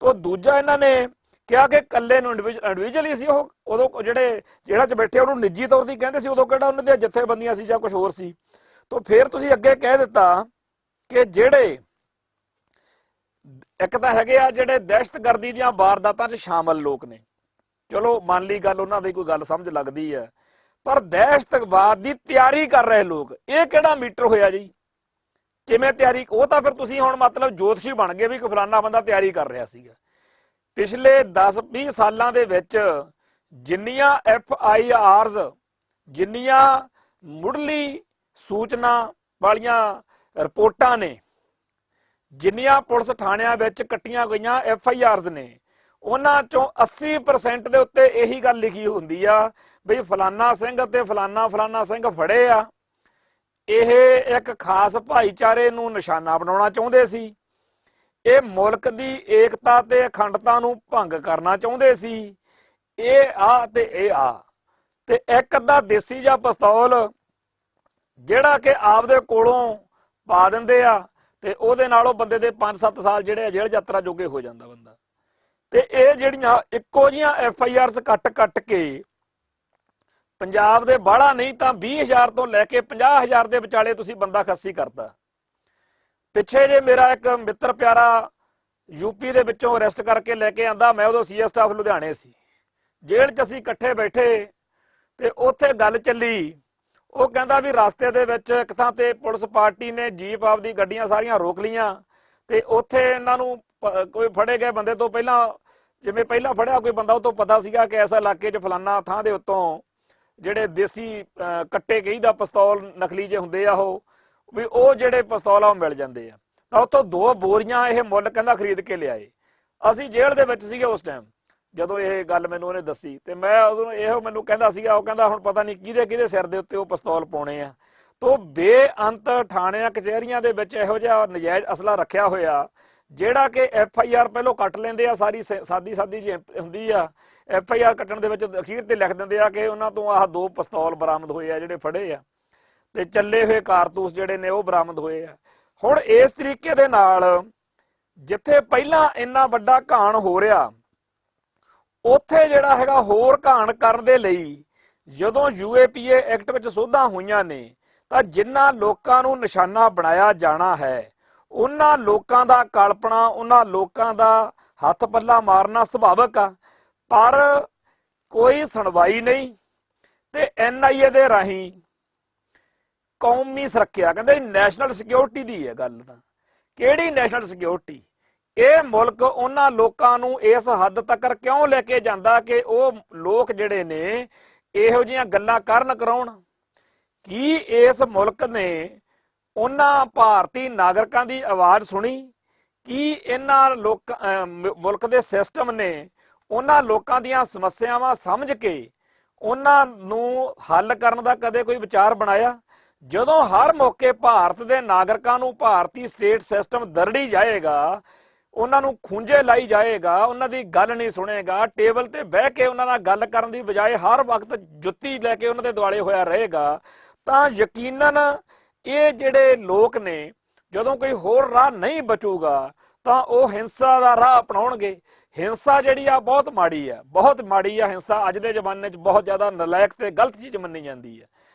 ਤੋਂ ਦੂਜਾ ਇਹਨਾਂ ਨੇ ਕਿਹਾ ਕਿ ਇਕੱਲੇ ਨੂੰ ਇੰਡੀਵਿਜੂਅਲੀ ਸੀ ਉਹ, ਉਦੋਂ ਜਿਹੜਾ 'ਚ ਬੈਠੇ ਉਹਨੂੰ ਨਿੱਜੀ ਤੌਰ ਤੇ ਕਹਿੰਦੇ ਸੀ, ਉਦੋਂ ਕਿਹੜਾ ਉਹਨਾਂ ਦੀਆਂ ਜਥੇਬੰਦੀਆਂ ਸੀ ਜਾਂ ਕੁਝ ਹੋਰ ਸੀ। ਤੋਂ ਫਿਰ ਤੁਸੀਂ ਅੱਗੇ ਕਹਿ ਦਿੱਤਾ ਕਿ ਜਿਹੜੇ ਇੱਕ ਤਾਂ ਹੈਗੇ ਆ ਜਿਹੜੇ ਦਹਿਸ਼ਤਗਰਦੀ ਦੀਆਂ ਵਾਰਦਾਤਾਂ 'ਚ ਸ਼ਾਮਲ ਲੋਕ ਨੇ, ਚਲੋ ਮੰਨ ਲਈ ਗੱਲ, ਉਹਨਾਂ ਦੀ ਕੋਈ ਗੱਲ ਸਮਝ ਲੱਗਦੀ ਹੈ, ਪਰ ਦਹਿਸ਼ਤਵਾਦ ਦੀ ਤਿਆਰੀ ਕਰ ਰਹੇ ਲੋਕ, ਇਹ ਕਿਹੜਾ ਮੀਟਰ ਹੋਇਆ ਜੀ? ਕਿਵੇਂ ਤਿਆਰੀ? ਉਹ ਤਾਂ ਫਿਰ ਤੁਸੀਂ ਹੁਣ ਮਤਲਬ ਜੋਤਸ਼ੀ ਬਣ ਗਏ ਵੀ ਫਲਾਨਾ ਬੰਦਾ ਤਿਆਰੀ ਕਰ ਰਿਹਾ ਸੀਗਾ। ਪਿਛਲੇ 10-20 ਸਾਲਾਂ ਦੇ ਵਿੱਚ ਜਿੰਨੀਆਂ FIRs, ਜਿੰਨੀਆਂ ਮੁੱਢਲੀ ਸੂਚਨਾ ਵਾਲੀਆਂ ਰਿਪੋਰਟਾਂ ਨੇ, ਜਿੰਨੀਆਂ ਪੁਲਿਸ ਥਾਣਿਆਂ ਵਿੱਚ ਕੱਟੀਆਂ ਗਈਆਂ FIRs ਨੇ, ਉਹਨਾਂ ਚੋਂ 80% ਦੇ ਉੱਤੇ ਇਹੀ ਗੱਲ ਲਿਖੀ ਹੁੰਦੀ ਆ ਵੀ ਫਲਾਨਾ ਸਿੰਘ ਅਤੇ ਫਲਾਨਾ ਸਿੰਘ ਫੜੇ ਆ, ਇਹ ਇੱਕ ਖਾਸ ਭਾਈਚਾਰੇ ਨੂੰ ਨਿਸ਼ਾਨਾ ਬਣਾਉਣਾ ਚਾਹੁੰਦੇ ਸੀ, ਇਹ ਮੁਲਕ ਦੀ ਏਕਤਾ ਤੇ ਅਖੰਡਤਾ ਨੂੰ ਭੰਗ ਕਰਨਾ ਚਾਹੁੰਦੇ ਸੀ, ਇਹ ਆ ਤੇ ਇਹ ਆ। ਤੇ ਇੱਕ ਅੱਧਾ ਦੇਸੀ ਜਾਂ ਪਿਸਤੌਲ ਜਿਹੜਾ ਕਿ ਆਪਦੇ ਕੋਲੋਂ ਪਾ ਦਿੰਦੇ ਆ, ਤੇ ਉਹਦੇ ਨਾਲ ਉਹ ਬੰਦੇ ਦੇ 5-7 ਸਾਲ ਜਿਹੜੇ ਜੇਲ੍ਹ ਯਾਤਰਾ ਜੋਗੇ ਹੋ ਜਾਂਦਾ ਬੰਦਾ। ਤੇ ਇਹ ਜਿਹੜੀਆਂ ਇੱਕੋ ਜਿਹੀਆਂ FIRs ਕੱਟ ਕੇ ਪੰਜਾਬ ਦੇ ਬਾਹਲਾ ਨਹੀਂ ਤਾਂ 20,000 ਤੋਂ ਲੈ ਕੇ 50,000 ਦੇ ਵਿਚਾਲੇ ਤੁਸੀਂ ਬੰਦਾ ਖੱਸੀ ਕਰਤਾ। ਪਿੱਛੇ ਜੇ ਮੇਰਾ ਇੱਕ ਮਿੱਤਰ ਪਿਆਰਾ UP ਦੇ ਵਿੱਚੋਂ ਅਰੈਸਟ ਕਰਕੇ ਲੈ ਕੇ ਆਂਦਾ, ਮੈਂ ਉਦੋਂ CS ਸਟਾਫ ਲੁਧਿਆਣੇ ਸੀ, ਜੇਲ੍ਹ 'ਚ ਅਸੀਂ ਇਕੱਠੇ ਬੈਠੇ ਤੇ ਉੱਥੇ ਗੱਲ ਚੱਲੀ। ਉਹ ਕਹਿੰਦਾ ਵੀ ਰਸਤੇ ਦੇ ਵਿੱਚ ਇੱਕ ਥਾਂ ਤੇ ਪੁਲਿਸ ਪਾਰਟੀ ਨੇ ਜੀਪ ਆਪਦੀ ਗੱਡੀਆਂ ਸਾਰੀਆਂ ਰੋਕ ਲਈਆਂ, ਤੇ ਉੱਥੇ ਇਹਨਾਂ ਨੂੰ ਕੋਈ ਫੜੇ ਗਏ ਬੰਦੇ ਤੋਂ ਪਹਿਲਾਂ, ਜਿਵੇਂ ਪਹਿਲਾਂ ਫੜਿਆ ਕੋਈ ਬੰਦਾ, ਉਹ ਤੋਂ ਪਤਾ ਸੀਗਾ ਕਿ ਇਸ ਇਲਾਕੇ 'ਚ ਫਲਾਨਾ ਥਾਂ ਦੇ ਉੱਤੋਂ ਜਿਹੜੇ ਦੇਸੀ ਕੱਟੇ ਕਹੀ ਦਾ ਪਿਸਤੌਲ ਨਕਲੀ ਜੇ ਹੁੰਦੇ ਆ, ਉਹ ਜਿਹੜੇ ਪਿਸਤੌਲ ਆ ਉਹ ਮਿਲ ਜਾਂਦੇ ਆ। ਤਾਂ ਉੱਥੋਂ 2 ਬੋਰੀਆਂ ਇਹ ਮੁੱਲ ਕਹਿੰਦਾ ਖਰੀਦ ਕੇ ਲਿਆਏ। ਅਸੀਂ ਜੇਲ੍ਹ ਦੇ ਵਿੱਚ ਸੀਗੇ ਉਸ ਟਾਈਮ, ਜਦੋਂ ਇਹ ਗੱਲ ਮੈਨੂੰ ਉਹਨੇ ਦੱਸੀ ਤੇ ਮੈਂ ਉਦੋਂ ਇਹੋ ਮੈਨੂੰ ਕਹਿੰਦਾ ਸੀਗਾ, ਉਹ ਕਹਿੰਦਾ ਹੁਣ ਪਤਾ ਨਹੀਂ ਕਿਹਦੇ ਕਿਹਦੇ ਸਿਰ ਦੇ ਉੱਤੇ ਉਹ ਪਿਸਤੌਲ ਪਾਉਣੇ ਆ। ਤੋ ਬੇਅੰਤ ਥਾਣਿਆਂ ਕਚਹਿਰੀਆਂ ਦੇ ਵਿੱਚ ਇਹੋ ਜਿਹਾ ਨਜਾਇਜ਼ ਅਸਲਾ ਰੱਖਿਆ ਹੋਇਆ ਜਿਹੜਾ ਕਿ FIR ਪਹਿਲੋਂ ਕੱਟ ਲੈਂਦੇ ਆ, ਸਾਰੀ ਸਾਦੀ ਜੇ ਹੁੰਦੀ ਆ FIR ਕੱਟਣ ਦੇ ਵਿੱਚ ਅਖੀਰ ਤੇ ਲਿਖ ਦਿੰਦੇ ਆ ਕਿ ਉਹਨਾਂ ਤੋਂ ਆਹ 2 ਪਿਸਤੌਲ ਬਰਾਮਦ ਹੋਏ ਆ ਜਿਹੜੇ ਫੜੇ ਆ, ਤੇ ਚੱਲੇ ਹੋਏ ਕਾਰਤੂਸ ਜਿਹੜੇ ਨੇ ਉਹ ਬਰਾਮਦ ਹੋਏ ਆ। ਹੁਣ ਇਸ ਤਰੀਕੇ ਦੇ ਨਾਲ ਜਿੱਥੇ ਪਹਿਲਾਂ ਇੰਨਾ ਵੱਡਾ ਘਾਣ ਹੋ ਰਿਹਾ, ਉੱਥੇ ਜਿਹੜਾ ਹੈਗਾ ਹੋਰ ਘਾਣ ਕਰਨ ਦੇ ਲਈ ਜਦੋਂ UAPA ਐਕਟ ਵਿੱਚ ਸੋਧਾਂ ਹੋਈਆਂ ਨੇ ਤਾਂ ਜਿਨ੍ਹਾਂ ਲੋਕਾਂ ਨੂੰ ਨਿਸ਼ਾਨਾ ਬਣਾਇਆ ਜਾਣਾ ਹੈ ਉਹਨਾਂ ਲੋਕਾਂ ਦਾ ਕਲਪਣਾ, ਉਹਨਾਂ ਲੋਕਾਂ ਦਾ ਹੱਥ ਪੱਲਾ ਮਾਰਨਾ ਸੁਭਾਵਿਕ ਆ, ਪਰ ਕੋਈ ਸੁਣਵਾਈ ਨਹੀਂ। ਤੇ NIA ਦੇ ਰਾਹੀਂ ਕੌਮੀ ਸੁਰੱਖਿਆ, ਕਹਿੰਦੇ ਨੈਸ਼ਨਲ ਸਿਕਿਉਰਿਟੀ ਦੀ ਹੈ ਗੱਲ, ਤਾਂ ਕਿਹੜੀ ਨੈਸ਼ਨਲ ਸਿਕਿਉਰਿਟੀ? ਇਹ ਮੁਲਕ ਉਹਨਾਂ ਲੋਕਾਂ ਨੂੰ ਇਸ ਹੱਦ ਤੱਕ ਕਿਉਂ ਲੈ ਕੇ ਜਾਂਦਾ ਕਿ ਉਹ ਲੋਕ ਜਿਹੜੇ ਨੇ ਇਹੋ ਜਿਹੀਆਂ ਗੱਲਾਂ ਕਰਨ ਕਰਾਉਣ? ਕੀ ਇਸ ਮੁਲਕ ਨੇ ਉਹਨਾਂ ਭਾਰਤੀ ਨਾਗਰਿਕਾਂ ਦੀ ਆਵਾਜ਼ ਸੁਣੀ? ਕੀ ਇਹਨਾਂ ਮੁਲਕ ਦੇ ਸਿਸਟਮ ਨੇ ਉਹਨਾਂ ਲੋਕਾਂ ਦੀਆਂ ਸਮੱਸਿਆਵਾਂ ਸਮਝ ਕੇ ਉਹਨਾਂ ਨੂੰ ਹੱਲ ਕਰਨ ਦਾ ਕਦੇ ਕੋਈ ਵਿਚਾਰ ਬਣਾਇਆ? ਜਦੋਂ ਹਰ ਮੌਕੇ ਭਾਰਤ ਦੇ ਨਾਗਰਿਕਾਂ ਨੂੰ ਭਾਰਤੀ ਸਟੇਟ ਸਿਸਟਮ ਦਰੜੀ ਜਾਏਗਾ, ਉਹਨਾਂ ਨੂੰ ਖੂੰਜੇ ਲਾਈ ਜਾਏਗਾ, ਉਹਨਾਂ ਦੀ ਗੱਲ ਨਹੀਂ ਸੁਣੇਗਾ, ਟੇਬਲ ਤੇ ਬਹਿ ਕੇ ਉਹਨਾਂ ਨਾਲ ਗੱਲ ਕਰਨ ਦੀ ਬਜਾਏ ਹਰ ਵਕਤ ਜੁੱਤੀ ਲੈ ਕੇ ਉਹਨਾਂ ਦੇ ਦੁਆਲੇ ਹੋਇਆ ਰਹੇਗਾ, ਤਾਂ ਯਕੀਨਨ ਇਹ ਜਿਹੜੇ ਲੋਕ ਨੇ ਜਦੋਂ ਕੋਈ ਹੋਰ ਰਾਹ ਨਹੀਂ ਬਚੂਗਾ ਤਾਂ ਉਹ ਹਿੰਸਾ ਦਾ ਰਾਹ ਅਪਣਾਉਣਗੇ। ਹਿੰਸਾ ਜਿਹੜੀ ਆ ਬਹੁਤ ਮਾੜੀ ਆ, ਬਹੁਤ ਮਾੜੀ ਆ ਹਿੰਸਾ। ਅੱਜ ਦੇ ਜ਼ਮਾਨੇ 'ਚ ਬਹੁਤ ਜ਼ਿਆਦਾ ਨਲਾਇਕ ਤੇ ਗਲਤ ਚੀਜ਼ ਮੰਨੀ ਜਾਂਦੀ ਹੈ।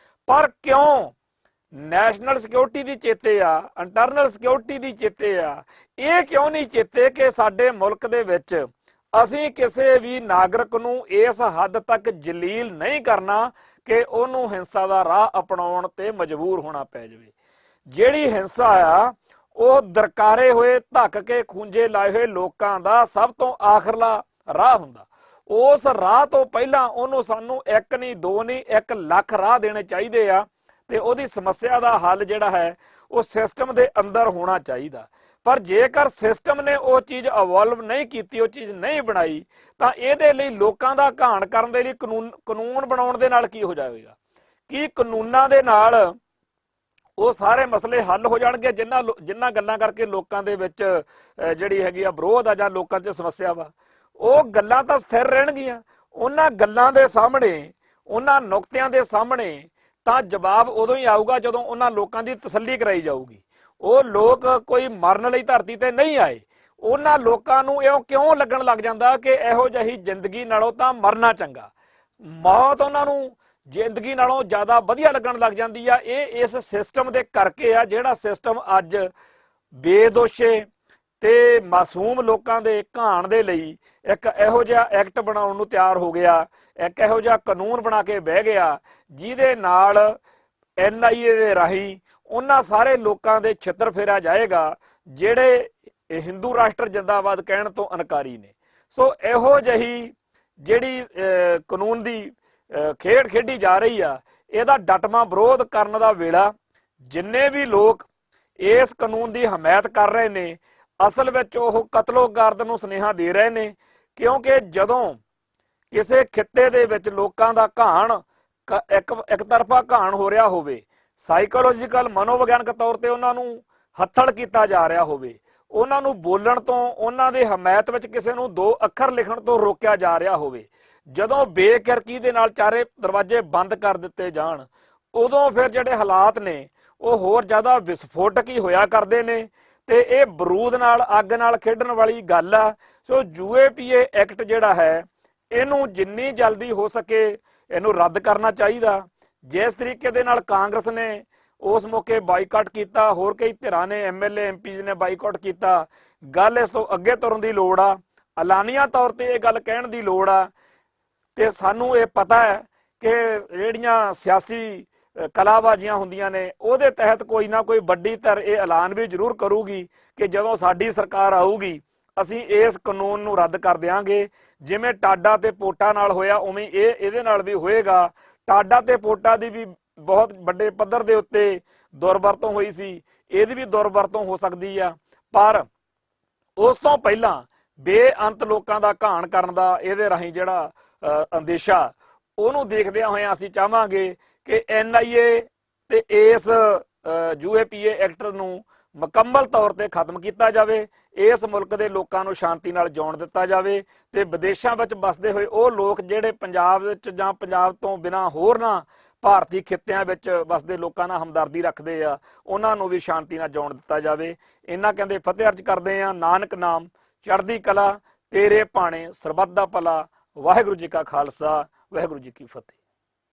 ਪਰ ਕਿਉਂ ਨੈਸ਼ਨਲ ਸਿਕਿਉਰਿਟੀ ਦੀ ਚੇਤੇ ਆ, ਇੰਟਰਨਲ ਸਿਕਿਉਰਿਟੀ ਦੀ ਚੇਤੇ ਆ, ਇਹ ਕਿਉਂ ਨਹੀਂ ਚੇਤੇ ਕਿ ਸਾਡੇ ਮੁਲਕ ਦੇ ਵਿੱਚ ਅਸੀਂ ਕਿਸੇ ਵੀ ਨਾਗਰਿਕ ਨੂੰ ਇਸ ਹੱਦ ਤੱਕ ਜਲੀਲ ਨਹੀਂ ਕਰਨਾ ਕਿ ਉਹਨੂੰ ਹਿੰਸਾ ਦਾ ਰਾਹ ਅਪਣਾਉਣ ਤੇ ਮਜਬੂਰ ਹੋਣਾ ਪੈ ਜਾਵੇ। ਜਿਹੜੀ ਹਿੰਸਾ ਆ ਉਹ ਦਰਕਾਰੇ ਹੋਏ, ਧੱਕ ਕੇ ਖੂੰਜੇ ਲਾਏ ਹੋਏ ਲੋਕਾਂ ਦਾ ਸਭ ਤੋਂ ਆਖਰਲਾ ਰਾਹ ਹੁੰਦਾ। ਉਸ ਰਾਹ ਤੋਂ ਪਹਿਲਾਂ ਉਹਨੂੰ ਸਾਨੂੰ 1 ਨਹੀਂ 2 ਨਹੀਂ 1 ਲੱਖ ਰਾਹ ਦੇਣੇ ਚਾਹੀਦੇ ਆ, ਤੇ ਉਹਦੀ ਸਮੱਸਿਆ ਦਾ ਹੱਲ ਜਿਹੜਾ ਹੈ ਉਹ ਸਿਸਟਮ ਦੇ ਅੰਦਰ ਹੋਣਾ ਚਾਹੀਦਾ। ਪਰ ਜੇਕਰ ਸਿਸਟਮ ਨੇ ਉਹ ਚੀਜ਼ ਇਵੋਲਵ ਨਹੀਂ ਕੀਤੀ, ਉਹ ਚੀਜ਼ ਨਹੀਂ ਬਣਾਈ, ਤਾਂ ਇਹਦੇ ਲਈ ਲੋਕਾਂ ਦਾ ਘਾਣ ਕਰਨ ਦੇ ਲਈ ਕਾਨੂੰਨ ਬਣਾਉਣ ਦੇ ਨਾਲ ਕੀ ਹੋ ਜਾਵੇਗਾ? ਕੀ ਕਾਨੂੰਨਾਂ ਦੇ ਨਾਲ ਉਹ ਸਾਰੇ ਮਸਲੇ ਹੱਲ ਹੋ ਜਾਣਗੇ ਜਿਨ੍ਹਾਂ ਗੱਲਾਂ ਕਰਕੇ ਲੋਕਾਂ ਦੇ ਵਿੱਚ ਜਿਹੜੀ ਹੈਗੀ ਆ ਵਿਰੋਧ ਆ ਜਾਂ ਲੋਕਾਂ 'ਚ ਸਮੱਸਿਆ ਵਾ? ਉਹ ਗੱਲਾਂ ਤਾਂ ਸਥਿਰ ਰਹਿਣਗੀਆਂ। ਉਹਨਾਂ ਗੱਲਾਂ ਦੇ ਸਾਹਮਣੇ, ਉਹਨਾਂ ਨੁਕਤਿਆਂ ਦੇ ਸਾਹਮਣੇ ਤਾਂ ਜਵਾਬ ਉਦੋਂ ਹੀ ਆਊਗਾ ਜਦੋਂ ਉਹਨਾਂ ਲੋਕਾਂ ਦੀ ਤਸੱਲੀ ਕਰਾਈ ਜਾਊਗੀ। ਉਹ ਲੋਕ ਕੋਈ ਮਰਨ ਲਈ ਧਰਤੀ ਤੇ ਨਹੀਂ ਆਏ। ਉਹਨਾਂ ਲੋਕਾਂ ਨੂੰ ਇਹ ਕਿਉਂ ਲੱਗਣ ਲੱਗ ਜਾਂਦਾ ਕਿ ਇਹੋ ਜਿਹੀ ਜ਼ਿੰਦਗੀ ਨਾਲੋਂ ਤਾਂ ਮਰਨਾ ਚੰਗਾ, ਮੌਤ ਉਹਨਾਂ ਨੂੰ ਜ਼ਿੰਦਗੀ ਨਾਲੋਂ ਜ਼ਿਆਦਾ ਵਧੀਆ ਲੱਗਣ ਲੱਗ ਜਾਂਦੀ ਆ। ਇਹ ਇਸ ਸਿਸਟਮ ਦੇ ਕਰਕੇ ਆ, ਜਿਹੜਾ ਸਿਸਟਮ ਅੱਜ ਬੇਦੋਸ਼ੇ ਤੇ ਮਾਸੂਮ ਲੋਕਾਂ ਦੇ ਘਾਣ ਦੇ ਲਈ ਇੱਕ ਇਹੋ ਜਿਹਾ ਐਕਟ ਬਣਾਉਣ ਨੂੰ ਤਿਆਰ ਹੋ ਗਿਆ, ਇੱਕ ਇਹੋ ਜਿਹਾ ਕਾਨੂੰਨ ਬਣਾ ਕੇ ਬਹਿ ਗਿਆ ਜਿਹਦੇ ਨਾਲ NIA ਦੇ ਰਾਹੀਂ ਉਹਨਾਂ ਸਾਰੇ ਲੋਕਾਂ ਦੇ ਛਿੱਤਰ ਫੇਰਿਆ ਜਾਏਗਾ ਜਿਹੜੇ ਹਿੰਦੂ ਰਾਸ਼ਟਰ ਜਿੰਦਾਬਾਦ ਕਹਿਣ ਤੋਂ ਇਨਕਾਰੀ ਨੇ। ਸੋ ਇਹੋ ਜਿਹੀ ਜਿਹੜੀ ਕਾਨੂੰਨ ਦੀ ਖੇਡ ਖੇਡੀ ਜਾ ਰਹੀ ਆ, ਇਹਦਾ ਡਟਵਾਂ ਵਿਰੋਧ ਕਰਨ ਦਾ ਵੇਲਾ ਜਿੰਨੇ ਵੀ ਲੋਕ ਇਸ ਕਾਨੂੰਨ ਦੀ ਹਮਾਇਤ ਕਰ ਰਹੇ ਨੇ, ਅਸਲ ਵਿੱਚ ਉਹ ਕਤਲੋਗਾਰਦ ਨੂੰ ਸੁਨੇਹਾ ਦੇ ਰਹੇ ਨੇ। ਕਿਉਂਕਿ ਜਦੋਂ ਕਿਸੇ ਖਿੱਤੇ ਦੇ ਵਿੱਚ ਲੋਕਾਂ ਦਾ ਘਾਣ ਇੱਕ ਤਰਫਾ ਘਾਣ ਹੋ ਰਿਹਾ ਹੋਵੇ, ਸਾਈਕੋਲੋਜੀਕਲ ਮਨੋਵਿਗਿਆਨਕ ਤੌਰ ਤੇ ਉਹਨਾਂ ਨੂੰ ਹੱਥੜ ਕੀਤਾ ਜਾ ਰਿਹਾ ਹੋਵੇ, ਉਹਨਾਂ ਨੂੰ ਬੋਲਣ ਤੋਂ, ਉਹਨਾਂ ਦੇ ਹਮਾਇਤ ਵਿੱਚ ਕਿਸੇ ਨੂੰ 2 ਅੱਖਰ ਲਿਖਣ ਤੋਂ ਰੋਕਿਆ ਜਾ ਰਿਹਾ ਹੋਵੇ, ਜਦੋਂ ਬੇਕਿਰਕੀ ਦੇ ਨਾਲ ਚਾਰੇ ਦਰਵਾਜ਼ੇ ਬੰਦ ਕਰ ਦਿੱਤੇ ਜਾਣ, ਉਦੋਂ ਫਿਰ ਜਿਹੜੇ ਹਾਲਾਤ ਨੇ ਉਹ ਹੋਰ ਜ਼ਿਆਦਾ ਵਿਸਫੋਟਕ ਹੀ ਹੋਇਆ ਕਰਦੇ ਨੇ। ਤੇ ਇਹ ਬਰੂਦ ਨਾਲ ਅੱਗ ਨਾਲ ਖੇਡਣ ਵਾਲੀ ਗੱਲ ਆ। ਸੋ UAPA ਐਕਟ ਜਿਹੜਾ ਹੈ ਇਹਨੂੰ ਜਿੰਨੀ ਜਲਦੀ ਹੋ ਸਕੇ ਇਹਨੂੰ ਰੱਦ ਕਰਨਾ ਚਾਹੀਦਾ। ਜਿਸ ਤਰੀਕੇ ਦੇ ਨਾਲ ਕਾਂਗਰਸ ਨੇ ਉਸ ਮੌਕੇ ਬਾਈਕਾਟ ਕੀਤਾ, ਹੋਰ ਕਈ ਧਿਰਾਂ ਨੇ MLA MPs ਨੇ ਬਾਈਕਾਟ ਕੀਤਾ, ਗੱਲ ਇਸ ਤੋਂ ਅੱਗੇ ਤੁਰਨ ਦੀ ਲੋੜ ਆ। ਐਲਾਨੀਆ ਤੌਰ ਤੇ ਇਹ ਗੱਲ ਕਹਿਣ ਦੀ ਲੋੜ ਆ। ਤੇ ਸਾਨੂੰ ਇਹ ਪਤਾ ਹੈ ਕਿ ਜਿਹੜੀਆਂ ਸਿਆਸੀ ਕਲਾਬਾਜ਼ੀਆਂ ਹੁੰਦੀਆਂ ਨੇ ਉਹਦੇ ਤਹਿਤ ਕੋਈ ਨਾ ਕੋਈ ਵੱਡੀ ਧਿਰ ਇਹ ਐਲਾਨ ਵੀ ਜ਼ਰੂਰ ਕਰੂਗੀ ਕਿ ਜਦੋਂ ਸਾਡੀ ਸਰਕਾਰ ਆਊਗੀ ਅਸੀਂ ਇਸ ਕਾਨੂੰਨ ਨੂੰ ਰੱਦ ਕਰ ਦਿਆਂਗੇ। ਜਿਵੇਂ ਟਾਡਾ ਤੇ ਪੋਟਾ ਨਾਲ ਹੋਇਆ ਉਵੇਂ ਇਹਦੇ ਨਾਲ ਵੀ ਹੋਏਗਾ। ਟਾਡਾ ਤੇ ਪੋਟਾ ਦੀ ਵੀ ਬਹੁਤ ਵੱਡੇ ਪੱਧਰ ਦੇ ਉੱਤੇ ਦੁਰਵਰਤੋਂ ਹੋਈ ਸੀ, ਇਹਦੀ ਵੀ ਦੁਰਵਰਤੋਂ ਹੋ ਸਕਦੀ ਆ। ਪਰ ਉਸ ਤੋਂ ਪਹਿਲਾਂ ਬੇਅੰਤ ਲੋਕਾਂ ਦਾ ਘਾਣ ਕਰਨ ਦਾ ਇਹਦੇ ਰਾਹੀਂ ਜਿਹੜਾ ਅੰਦੇਸ਼ਾ, ਉਹਨੂੰ ਦੇਖਦਿਆਂ ਹੋਇਆਂ ਅਸੀਂ ਚਾਹਾਂਗੇ ਕਿ NIA ਤੇ ਇਸ UAPA ਐਕਟ ਨੂੰ ਮੁਕੰਮਲ ਤੌਰ ਤੇ ਖਤਮ ਕੀਤਾ ਜਾਵੇ। ਇਸ ਮੁਲਕ ਦੇ ਲੋਕਾਂ ਨੂੰ ਸ਼ਾਂਤੀ ਨਾਲ ਜਿਉਣ ਦਿੱਤਾ ਜਾਵੇ ਤੇ ਵਿਦੇਸ਼ਾਂ ਵਿੱਚ ਵੱਸਦੇ ਹੋਏ ਉਹ ਲੋਕ ਜਿਹੜੇ ਪੰਜਾਬ ਵਿੱਚ ਜਾਂ ਪੰਜਾਬ ਤੋਂ ਬਿਨਾਂ ਹੋਰਨਾਂ ਭਾਰਤੀ ਖਿੱਤਿਆਂ ਵਿੱਚ ਵੱਸਦੇ ਲੋਕਾਂ ਨਾਲ ਹਮਦਰਦੀ ਰੱਖਦੇ ਆ, ਉਹਨਾਂ ਨੂੰ ਵੀ ਸ਼ਾਂਤੀ ਨਾਲ ਜਿਉਣ ਦਿੱਤਾ ਜਾਵੇ। ਇਹਨਾਂ ਕਹਿੰਦੇ ਫਤਿਹ ਅਰਜ਼ ਕਰਦੇ ਆ। ਨਾਨਕ ਨਾਮ ਚੜ੍ਹਦੀ ਕਲਾ, ਤੇਰੇ ਭਾਣੇ ਸਰਬੱਤ ਦਾ ਭਲਾ। ਵਾਹਿਗੁਰੂ ਜੀ ਕਾ ਖਾਲਸਾ, ਵਾਹਿਗੁਰੂ ਜੀ ਕੀ ਫਤਿਹ।